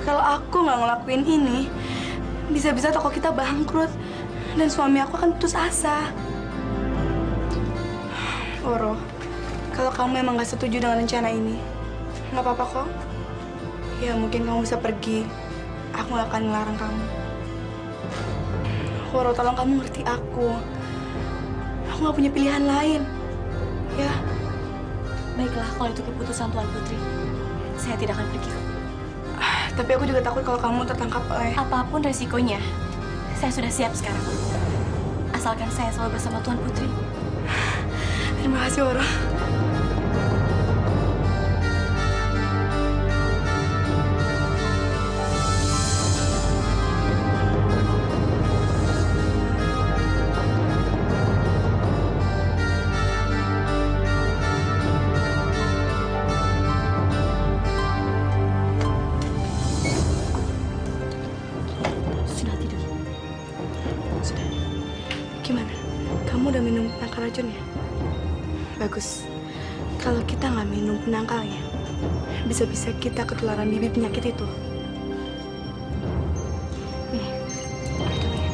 kalau aku nggak ngelakuin ini, bisa-bisa toko kita bangkrut dan suami aku akan putus asa. Oro, kalau kamu emang nggak setuju dengan rencana ini, nggak apa-apa kok. Ya mungkin kamu bisa pergi. Aku nggak akan melarang kamu. Oro, tolong kamu ngerti aku. Aku nggak punya pilihan lain. Ya. Baiklah, kalau itu keputusan Tuan Putri. Saya tidak akan pergi. Tapi aku juga takut kalau kamu tertangkap oleh... Apapun resikonya, saya sudah siap sekarang. Asalkan saya selalu bersama Tuan Putri. Terima kasih, Oro. Gimana? Kamu udah minum penangkal racunnya? Bagus. Kalau kita nggak minum penangkalnya, bisa-bisa kita ketularan bibit penyakit itu. Nih, coba ya.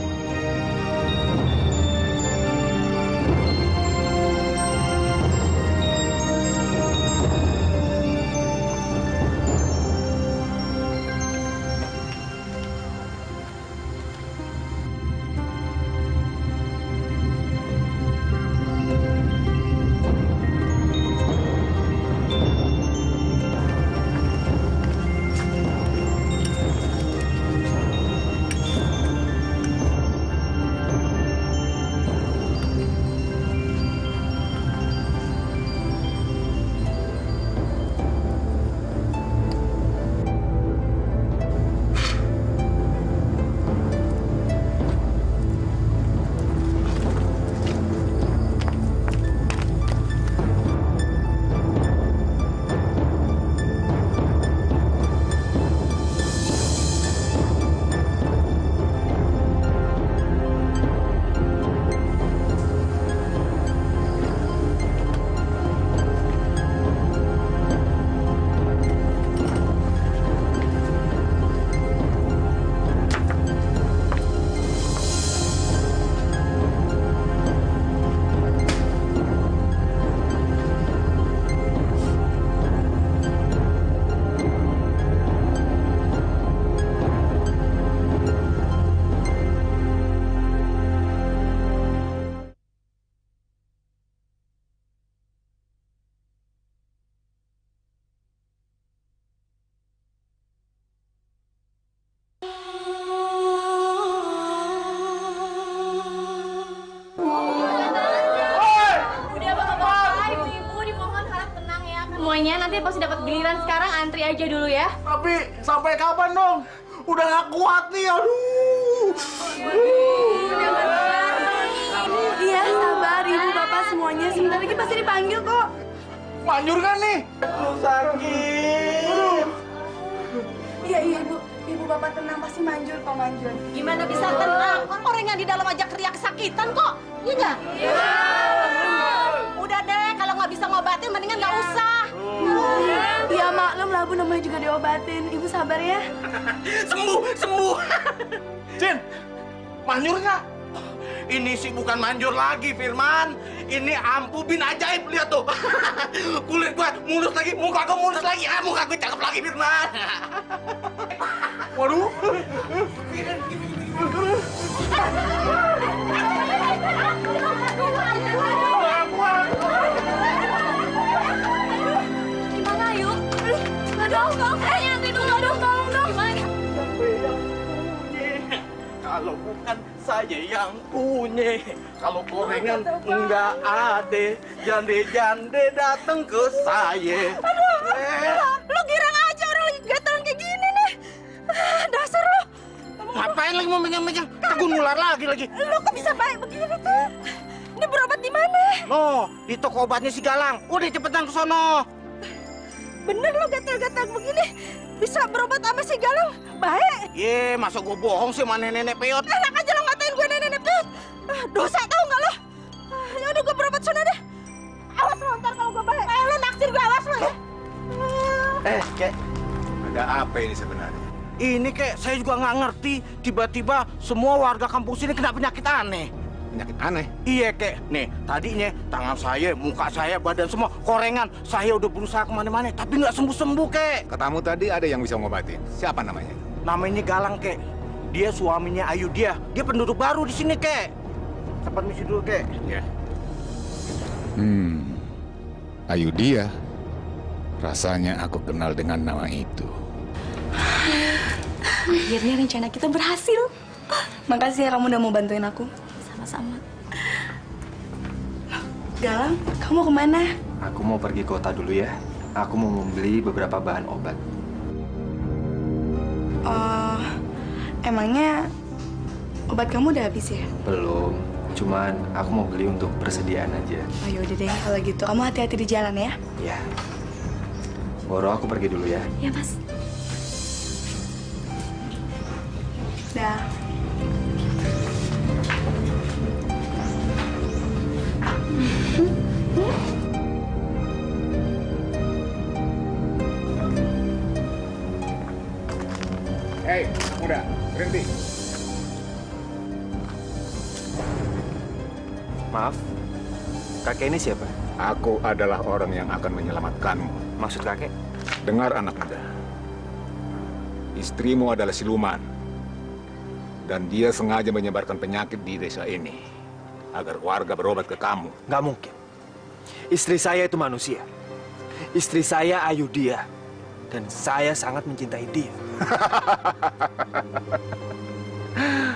deh pasti dapat giliran. Sekarang antri aja dulu ya. Tapi sampai kapan dong? Udah gak kuat nih, aduh. Iya, sabar ibu bapak semuanya. Sebentar lagi pasti dipanggil kok. Manjur kan nih? Lu sakit. Iya ibu. Ibu bapak tenang, pasti manjur kok, manjur. Gimana bisa tenang? Orang yang di dalam aja teriak kesakitan kok. Iya nggak? Iya. Udah deh, kalau nggak bisa ngobatin mendingan nggak usah. Iya maklum lah bu, namanya juga diobatin. Ibu sabar ya. Sembuh. Jin, manjur nggak? Ini sih bukan manjur lagi, Firman. Ini ampu bin ajaib, lihat tuh. Kulit gua mulus lagi, muka gua mulus lagi. Muka gua cakep lagi, Firman. Waduh. Gimana yuk? Aduh, saya nanti dulu. Aduh, tolong dong. Gimana? Kalau bukan saya yang punya, kalau gorengan enggak ada, jande-jande datang ke saya. Lu girang aja orang lagi gataran kayak gini nih. Dasar lu. Ngapain lagi mau megang-megang? Takut nular lagi. Lu kok bisa baik begini tuh? Ini berobat di mana? No, di toko obatnya si Galang. Udah cepetan ke sono. Bener lu gatal-gatal begini bisa berobat sama si Galang? Baik. Ye, masa gue bohong sih sama nenek peot? Enak aja lo ngatain gue nenek peot. Dosa tau nggak lo? Ya udah gue berobat sana deh. Awas lo ntar kalau gue baik. Lo naksir gue, awas lo ya. Kek. Ada apa ini sebenarnya? Ini kek, saya juga nggak ngerti. Tiba-tiba semua warga kampus ini kena penyakit aneh. Penyakit aneh? Iya kek, nih tadinya tangan saya, muka saya, badan semua korengan. Saya udah berusaha kemana-mana, tapi nggak sembuh-sembuh kek. Katamu tadi ada yang bisa ngobatin. Siapa namanya? Namanya Galang kek. Dia suaminya Ayu dia penduduk baru di sini kek. Saya permisi dulu kek. Ya. Ayu dia. Rasanya aku kenal dengan nama itu. Akhirnya rencana kita berhasil. Makasih ya kamu udah mau bantuin aku. Sama-sama. Galang, kamu kemana? Aku mau pergi kota dulu ya. Aku mau membeli beberapa bahan obat. Oh, emangnya obat kamu udah habis ya? Belum. Cuman aku mau beli untuk persediaan aja. Oh yaudah deh, kalau gitu kamu hati-hati di jalan ya. Ya. Boro, aku pergi dulu ya. Ya mas. Dah. Hei, muda, berhenti. Maaf, kakek ini siapa? Aku adalah orang yang akan menyelamatkanmu. Maksud kakek? Dengar anak muda. Istrimu adalah siluman. Dan dia sengaja menyebarkan penyakit di desa ini. Agar warga berobat ke kamu. Nggak mungkin. Istri saya itu manusia. Istri saya Ayu dia. Dan saya sangat mencintai dia.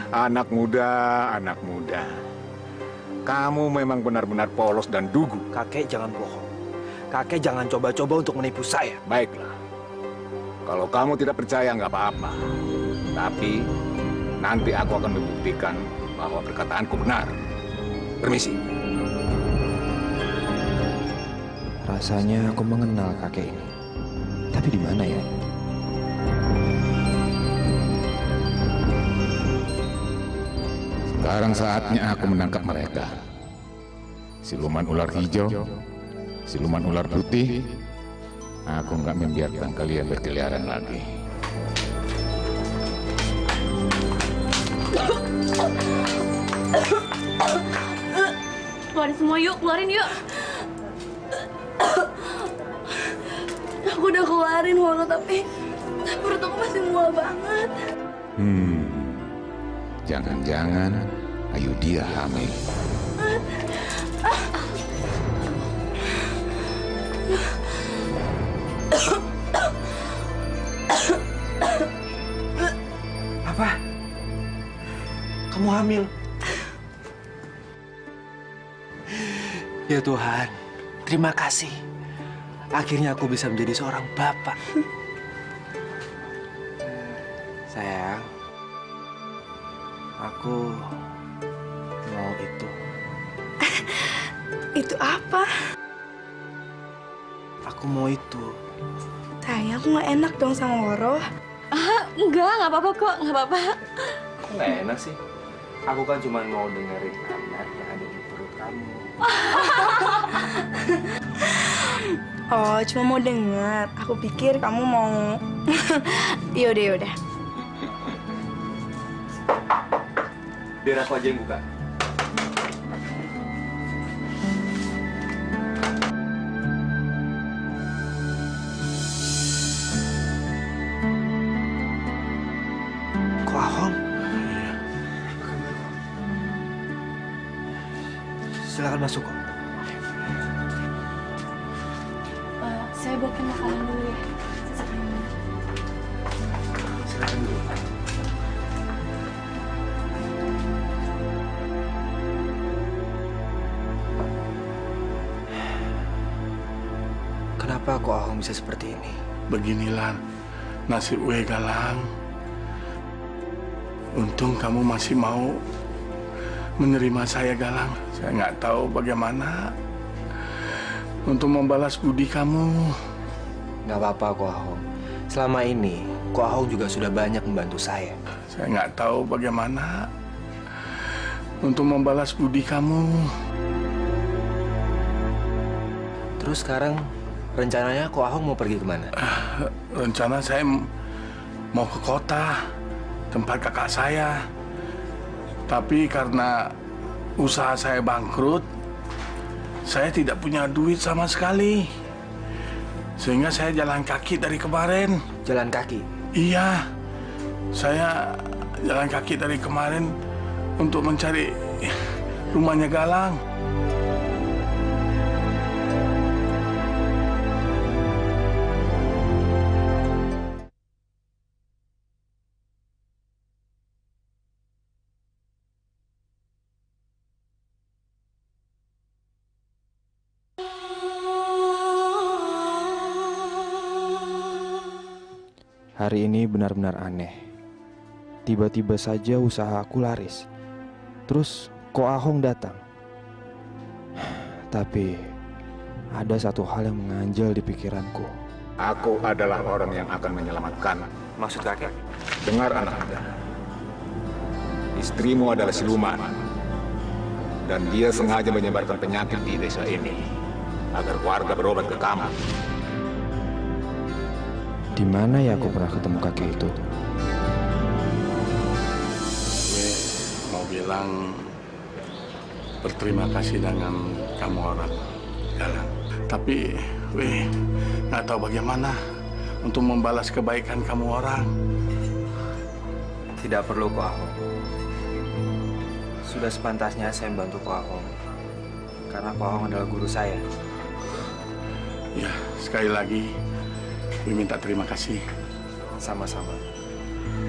Anak muda. Kamu memang benar-benar polos dan dugu. Kakek jangan bohong. Kakek jangan coba-coba untuk menipu saya. Baiklah. Kalau kamu tidak percaya, nggak apa-apa. Tapi nanti aku akan membuktikan bahwa perkataanku benar. Permisi. Rasanya aku mengenal kakek ini. Tapi di mana ya? Sekarang saatnya aku menangkap mereka. Siluman ular hijau, siluman ular putih. Aku nggak membiarkan kalian berkeliaran lagi. Keluarin semua yuk, keluarin yuk. Aku udah keluarin Wono, tapi perut aku masih mual banget. Jangan-jangan Ayu dia hamil. Apa? Kamu hamil? Ya Tuhan, terima kasih. Akhirnya aku bisa menjadi seorang bapak. Sayang, aku mau itu. Itu apa? Aku mau itu. Sayang, aku nggak enak dong sama Woro. Enggak apa-apa kok, nggak apa-apa. Kok nggak enak sih? Aku kan cuma mau dengerin anak yang ada di perut kamu. Oh, cuma mau dengar. Aku pikir kamu mau. Yaudah, yaudah. Biar aku aja yang buka. Kok Ahong? Silakan masuk kok. Saya buatkan makanan dulu ya. Silakan dulu. Kenapa kok Ahong bisa seperti ini? Beginilah nasib we Galang. Untung kamu masih mau menerima saya, Galang. Saya nggak tahu bagaimana untuk membalas budi kamu. Nggak apa-apa kok Ahong. Selama ini kok Ahong juga sudah banyak membantu saya. Saya nggak tahu bagaimana untuk membalas budi kamu. Terus sekarang rencananya kok Ahong mau pergi kemana? Rencana saya mau ke kota, tempat kakak saya. Tapi karena usaha saya bangkrut, saya tidak punya duit sama sekali. Sehingga saya jalan kaki dari kemarin. Jalan kaki? Iya. Saya jalan kaki dari kemarin untuk mencari rumahnya Galang. Hari ini benar-benar aneh. Tiba-tiba saja usaha aku laris. Terus kok Ahong datang? Tapi ada satu hal yang mengganjal di pikiranku. Aku adalah orang yang akan menyelamatkan. Maksud kakek? Dengar anak muda. Istrimu adalah siluman. Dan dia sengaja menyebarkan penyakit di desa ini. Agar warga berobat ke kamu. Di mana ya aku pernah ketemu kakek itu? Gue mau bilang berterima kasih dengan kamu orang Galang. Tapi gue nggak tahu bagaimana untuk membalas kebaikan kamu orang. Tidak perlu kok Ahong. Sudah sepantasnya saya membantu kok Ahong. Karena kok Ahong adalah guru saya. Ya, sekali lagi gue minta terima kasih. Sama-sama.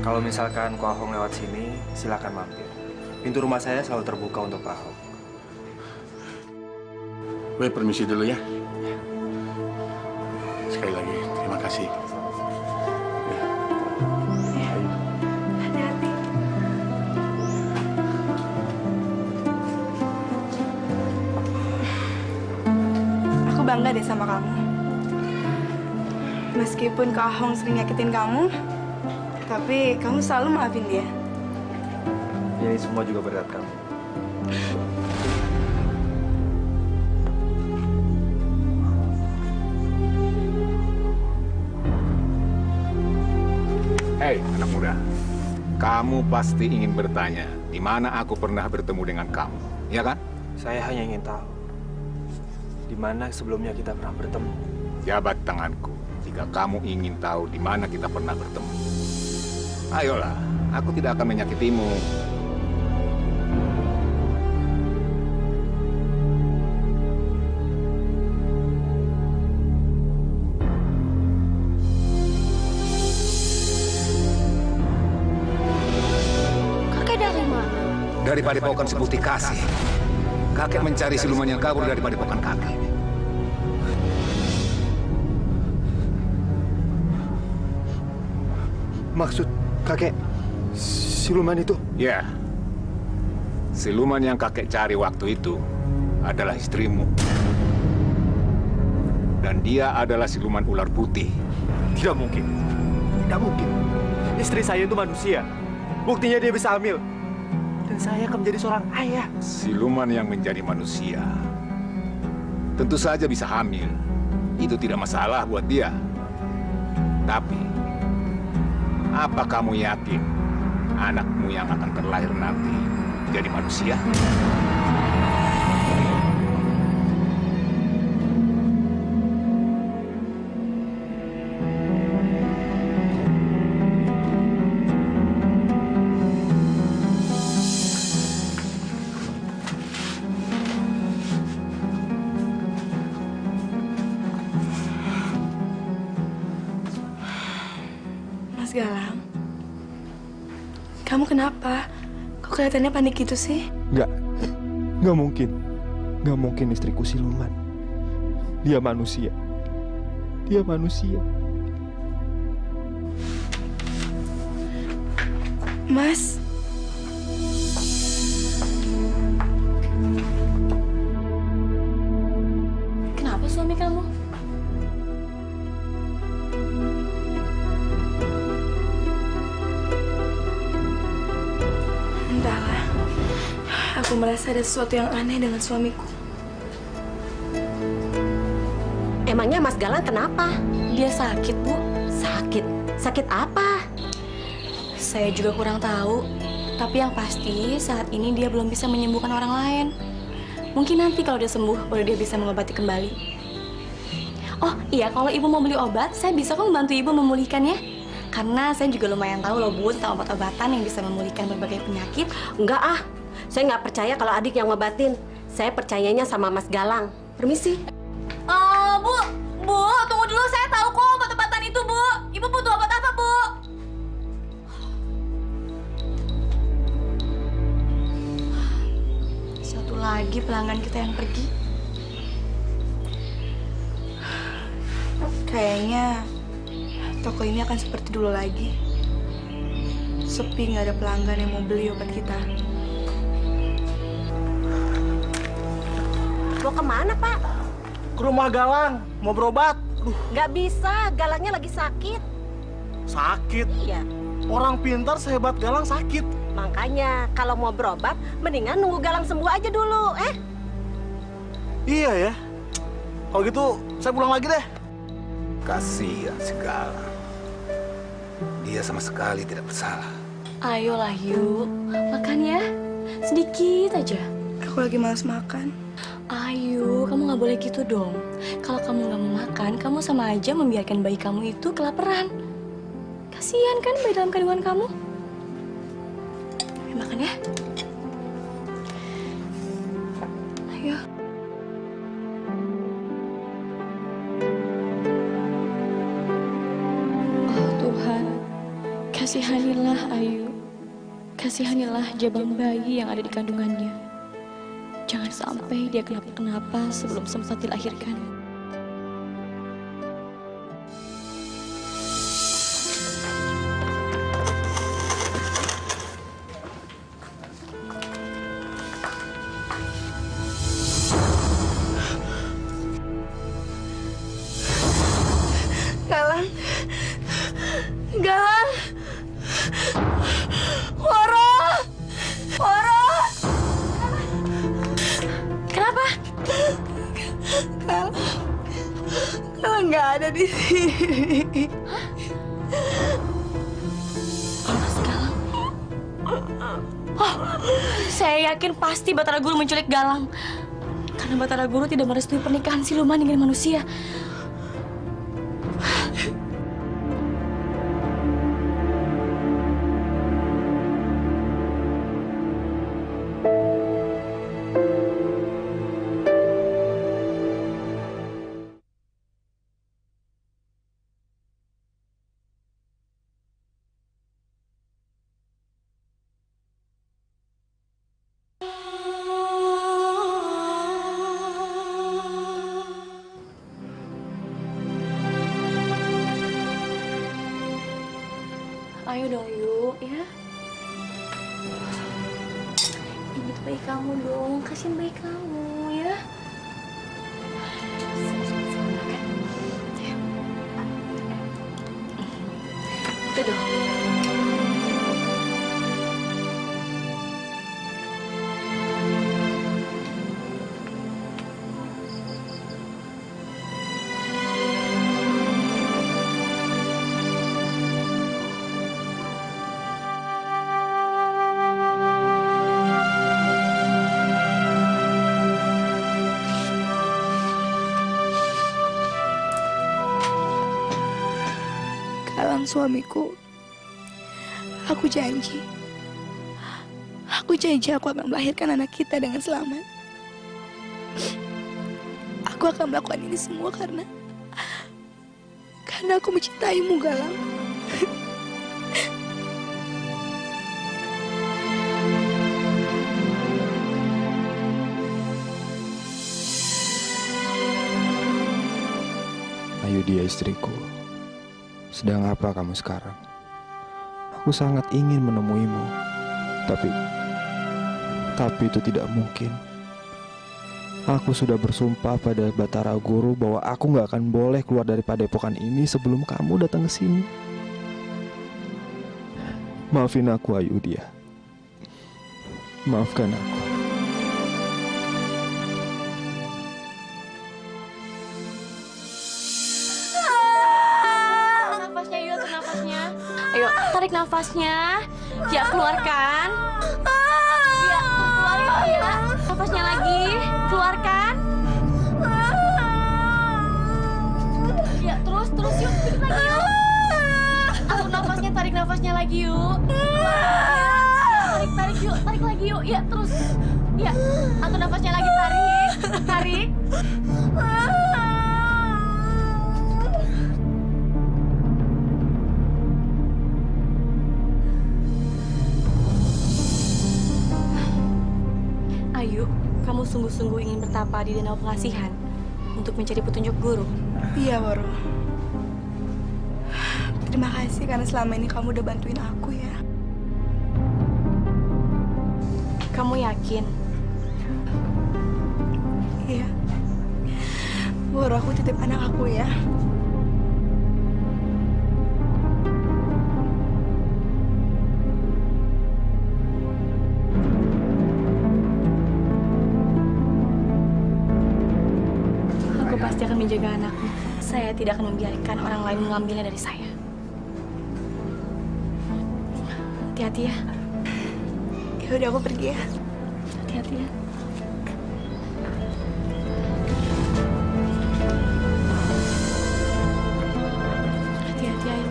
Kalau misalkan Ko Ahong lewat sini, silakan mampir. Pintu rumah saya selalu terbuka untuk Ko Ahong. Gue permisi dulu ya. Sekali lagi terima kasih. Ya. Ayo. Hati-hati. Aku bangga deh sama kamu. Meskipun Kak Ahong sering nyakitin kamu, tapi kamu selalu maafin dia. Ini semua juga berkat kamu. Hei, anak muda. Kamu pasti ingin bertanya, di mana aku pernah bertemu dengan kamu, ya kan? Saya hanya ingin tahu, di mana sebelumnya kita pernah bertemu. Jabat tanganku jika kamu ingin tahu di mana kita pernah bertemu. Ayolah, aku tidak akan menyakitimu. Kakek dari mana? Dari Padepokan Seputi Kasih. Kakek mencari siluman yang kabur dari Padepokan kakek. Maksud kakek siluman itu? Ya. Siluman yang kakek cari waktu itu adalah istrimu. Dan dia adalah siluman ular putih. Tidak mungkin. Tidak mungkin. Istri saya itu manusia. Buktinya dia bisa hamil. Dan saya akan menjadi seorang ayah. Siluman yang menjadi manusia tentu saja bisa hamil. Itu tidak masalah buat dia. Tapi, apa kamu yakin anakmu yang akan terlahir nanti jadi manusia? Mas Galang, kamu kenapa? Kok kelihatannya panik gitu sih? Nggak mungkin. Nggak mungkin istriku siluman. Dia manusia. Dia manusia. Mas. Kenapa suami kamu? Entahlah. Aku merasa ada sesuatu yang aneh dengan suamiku. Emangnya Mas Galang kenapa? Dia sakit, Bu. Sakit? Sakit apa? Saya juga kurang tahu. Tapi yang pasti saat ini dia belum bisa menyembuhkan orang lain. Mungkin nanti kalau dia sembuh, baru dia bisa mengobati kembali. Oh iya, kalau ibu mau beli obat, saya bisa kok membantu ibu memulihkannya. Karena saya juga lumayan tahu loh Bu tentang obat-obatan yang bisa memulihkan berbagai penyakit. Enggak ah, saya nggak percaya kalau adik yang ngobatin. Saya percayanya sama Mas Galang. Permisi. Bu, tunggu dulu. Saya tahu kok obat-obatan itu, Bu. Ibu butuh obat apa, Bu? Satu lagi pelanggan kita yang pergi. Kayaknya toko ini akan seperti dulu lagi. Sepi, nggak ada pelanggan yang mau beli obat kita. Mau kemana, Pak? Ke rumah Galang, mau berobat. Nggak bisa, Galangnya lagi sakit. Sakit? Iya. Orang pintar sehebat Galang sakit. Makanya, kalau mau berobat, mendingan nunggu Galang sembuh aja dulu, Iya ya. Kalau gitu, saya pulang lagi deh. Kasihan si Galang. Dia sama sekali tidak bersalah. Ayolah yuk, makan ya. Sedikit aja. Aku lagi malas makan. Ayo, kamu nggak boleh gitu dong. Kalau kamu nggak mau makan, kamu sama aja membiarkan bayi kamu itu kelaparan. Kasihan kan bayi dalam kandungan kamu. Ayo makan ya. Ayo. Oh Tuhan, kasihanilah Ayu. Kasihanilah jabang bayi yang ada di kandungannya. Jangan sampai dia kenapa-kenapa sebelum sempat dilahirkan. Galang. Galang. Woro. Woro. Kenapa? Galang nggak ada di sini. Mas Galang. Oh, saya yakin pasti Batara Guru menculik Galang. Karena Batara Guru tidak merestui pernikahan siluman dengan manusia. Ayo dong, yuk, ya. Ini tuh bayi kamu dong, kasihin bayi kamu, ya. Itu dong. Galang suamiku, aku janji aku akan melahirkan anak kita dengan selamat. Aku akan melakukan ini semua karena aku mencintaimu, Galang. Ayu, dia istriku. Sedang apa kamu sekarang? Aku sangat ingin menemuimu. Tapi itu tidak mungkin. Aku sudah bersumpah pada Batara Guru bahwa aku gak akan boleh keluar dari padepokan ini sebelum kamu datang ke sini. Maafin aku, Ayu dia. Maafkan aku. Ayo, tarik nafasnya. Ya, keluarkan. Ya, keluarkan ya. Nafasnya lagi. Keluarkan. Ya, terus yuk. Dikit lagi yuk. Atur nafasnya, tarik nafasnya lagi yuk. Tarik yuk. Tarik lagi yuk. Ya, terus. Ya, atur nafasnya lagi, tarik. Ayu, kamu sungguh-sungguh ingin bertapa di danau pengasihan untuk mencari petunjuk guru? Iya, Waro. Terima kasih karena selama ini kamu udah bantuin aku ya. Kamu yakin? Iya. Waro, aku titip anak aku ya. Aku pasti akan menjaga anakmu. Saya tidak akan membiarkan orang lain mengambilnya dari saya. Hati-hati ya. Ya udah, aku pergi ya. Hati-hati ya. Hati-hati, Ayu.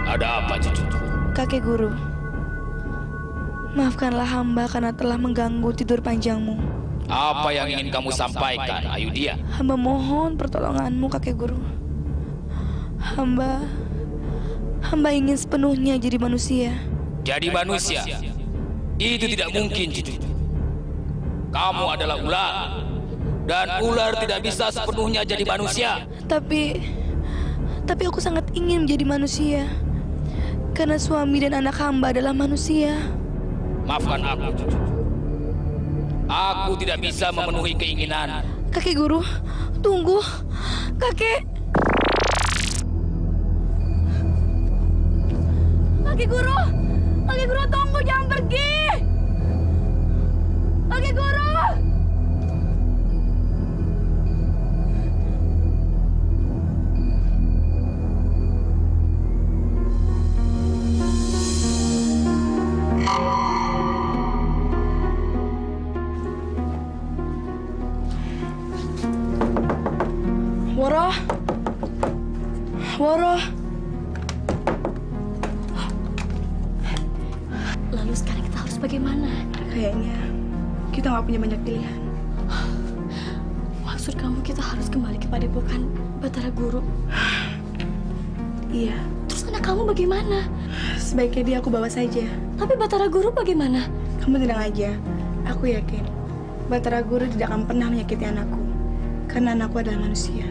Ada apa, cucuku? Kakek Guru, maafkanlah hamba karena telah mengganggu tidur panjangmu. Apa yang ingin kamu sampaikan, Ayu dia? Hamba mohon pertolonganmu, Kakek Guru. Hamba ingin sepenuhnya jadi manusia. Jadi manusia? Itu tidak mungkin, cucu. Kamu adalah ular. Dan ular tidak bisa sepenuhnya jadi manusia. Tapi aku sangat ingin menjadi manusia. Karena suami dan anak hamba adalah manusia. Maafkan aku, cucu. Aku tidak bisa memenuhi keinginan. Kakek Guru, tunggu. Kakek. Kakek Guru tunggu, jangan pergi. Kakek Guru. Waro. Lalu sekarang kita harus bagaimana? Kayaknya kita nggak punya banyak pilihan. Maksud kamu kita harus kembali ke padepokan Batara Guru? Iya. Terus anak kamu bagaimana? sebaiknya dia aku bawa saja. Tapi Batara Guru bagaimana? Kamu tenang aja. Aku yakin Batara Guru tidak akan pernah menyakiti anakku. Karena anakku adalah manusia.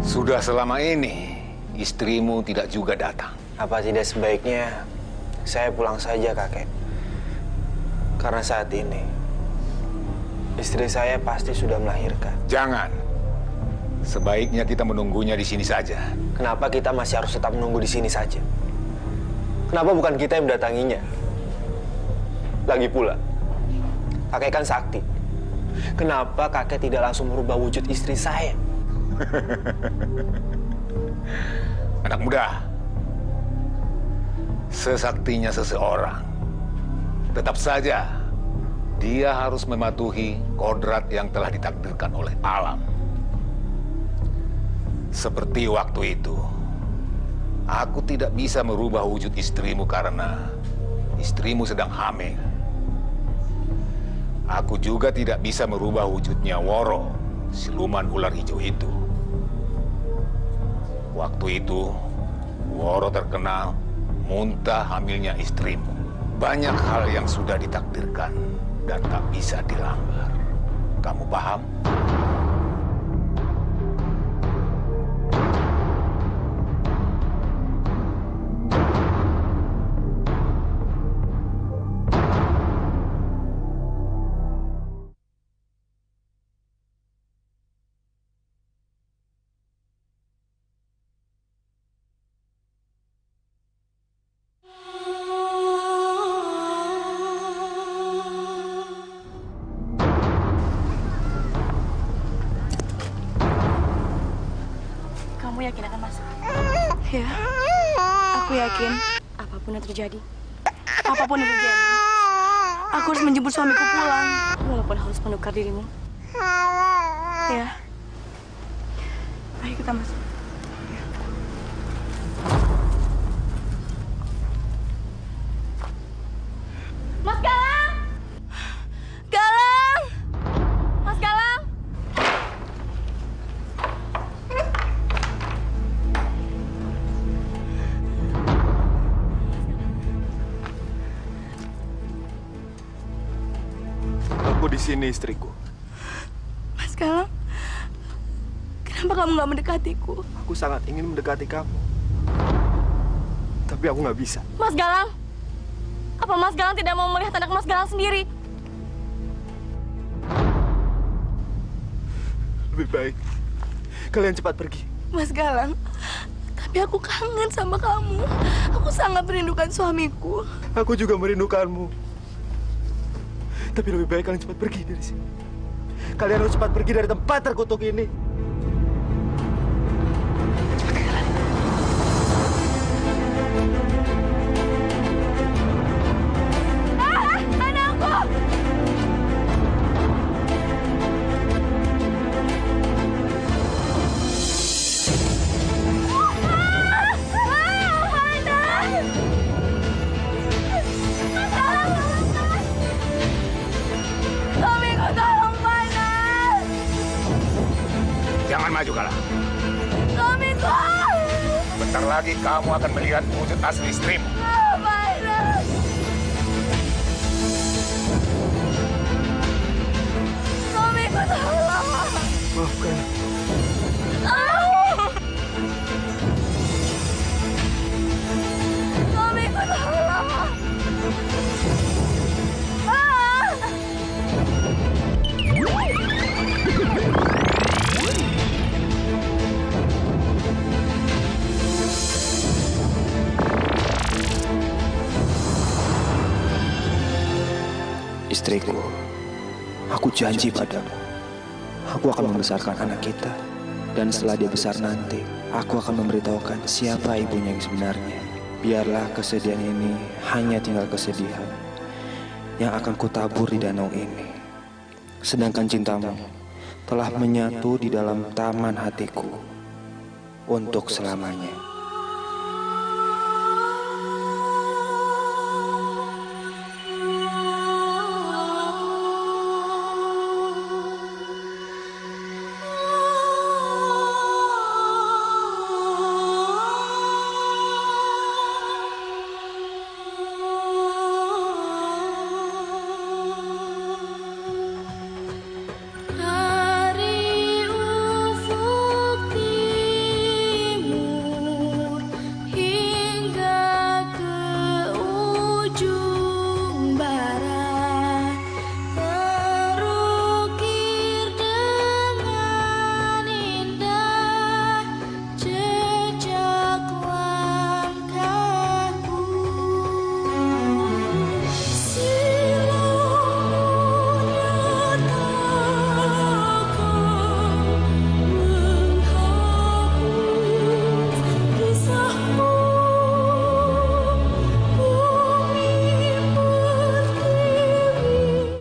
Sudah selama ini istrimu tidak juga datang. Apa tidak sebaiknya saya pulang saja, kakek? Karena saat ini istri saya pasti sudah melahirkan. Jangan. Sebaiknya kita menunggunya di sini saja. Kenapa kita masih harus tetap menunggu di sini saja? Kenapa bukan kita yang mendatanginya? Lagi pula, kakek kan sakti. Kenapa kakek tidak langsung merubah wujud istri saya? Anak muda, sesaktinya seseorang, tetap saja dia harus mematuhi kodrat yang telah ditakdirkan oleh alam. Seperti waktu itu, aku tidak bisa merubah wujud istrimu karena istrimu sedang hamil. Aku juga tidak bisa merubah wujudnya Woro, siluman ular hijau itu. Waktu itu, Woro terkenal muntah hamilnya istrimu. Banyak hal yang sudah ditakdirkan dan tak bisa dilanggar. Kamu paham? Kamu yakin akan masuk? Ya, aku yakin. Apapun yang terjadi. Apapun yang terjadi, aku harus menjemput suamiku pulang. Walaupun harus menukar dirimu. Ya. Ayo kita masuk. Mas Galang! Galang! Mas Galang! Aku di sini, istriku. Mas Galang, kenapa kamu nggak mendekatiku? Aku sangat ingin mendekati kamu. Tapi aku nggak bisa. Mas Galang! Apa Mas Galang tidak mau melihat anak Mas Galang sendiri? Lebih baik kalian cepat pergi. Mas Galang, tapi aku kangen sama kamu. Aku sangat merindukan suamiku. Aku juga merindukanmu. Tapi lebih baik kalian cepat pergi dari sini. Kalian harus cepat pergi dari tempat terkutuk ini. Jangan maju, Galang. Suamiku! Bentar lagi kamu akan melihat wujud asli istrimu. Suamiku, tolong! Maafkan. Suamiku, tolong! Istriku, aku janji padamu, aku akan membesarkan anak kita. Dan setelah dia besar nanti, aku akan memberitahukan siapa ibunya yang sebenarnya. Biarlah kesedihan ini hanya tinggal kesedihan yang akan kutabur di danau ini. Sedangkan cintamu telah menyatu di dalam taman hatiku untuk selamanya.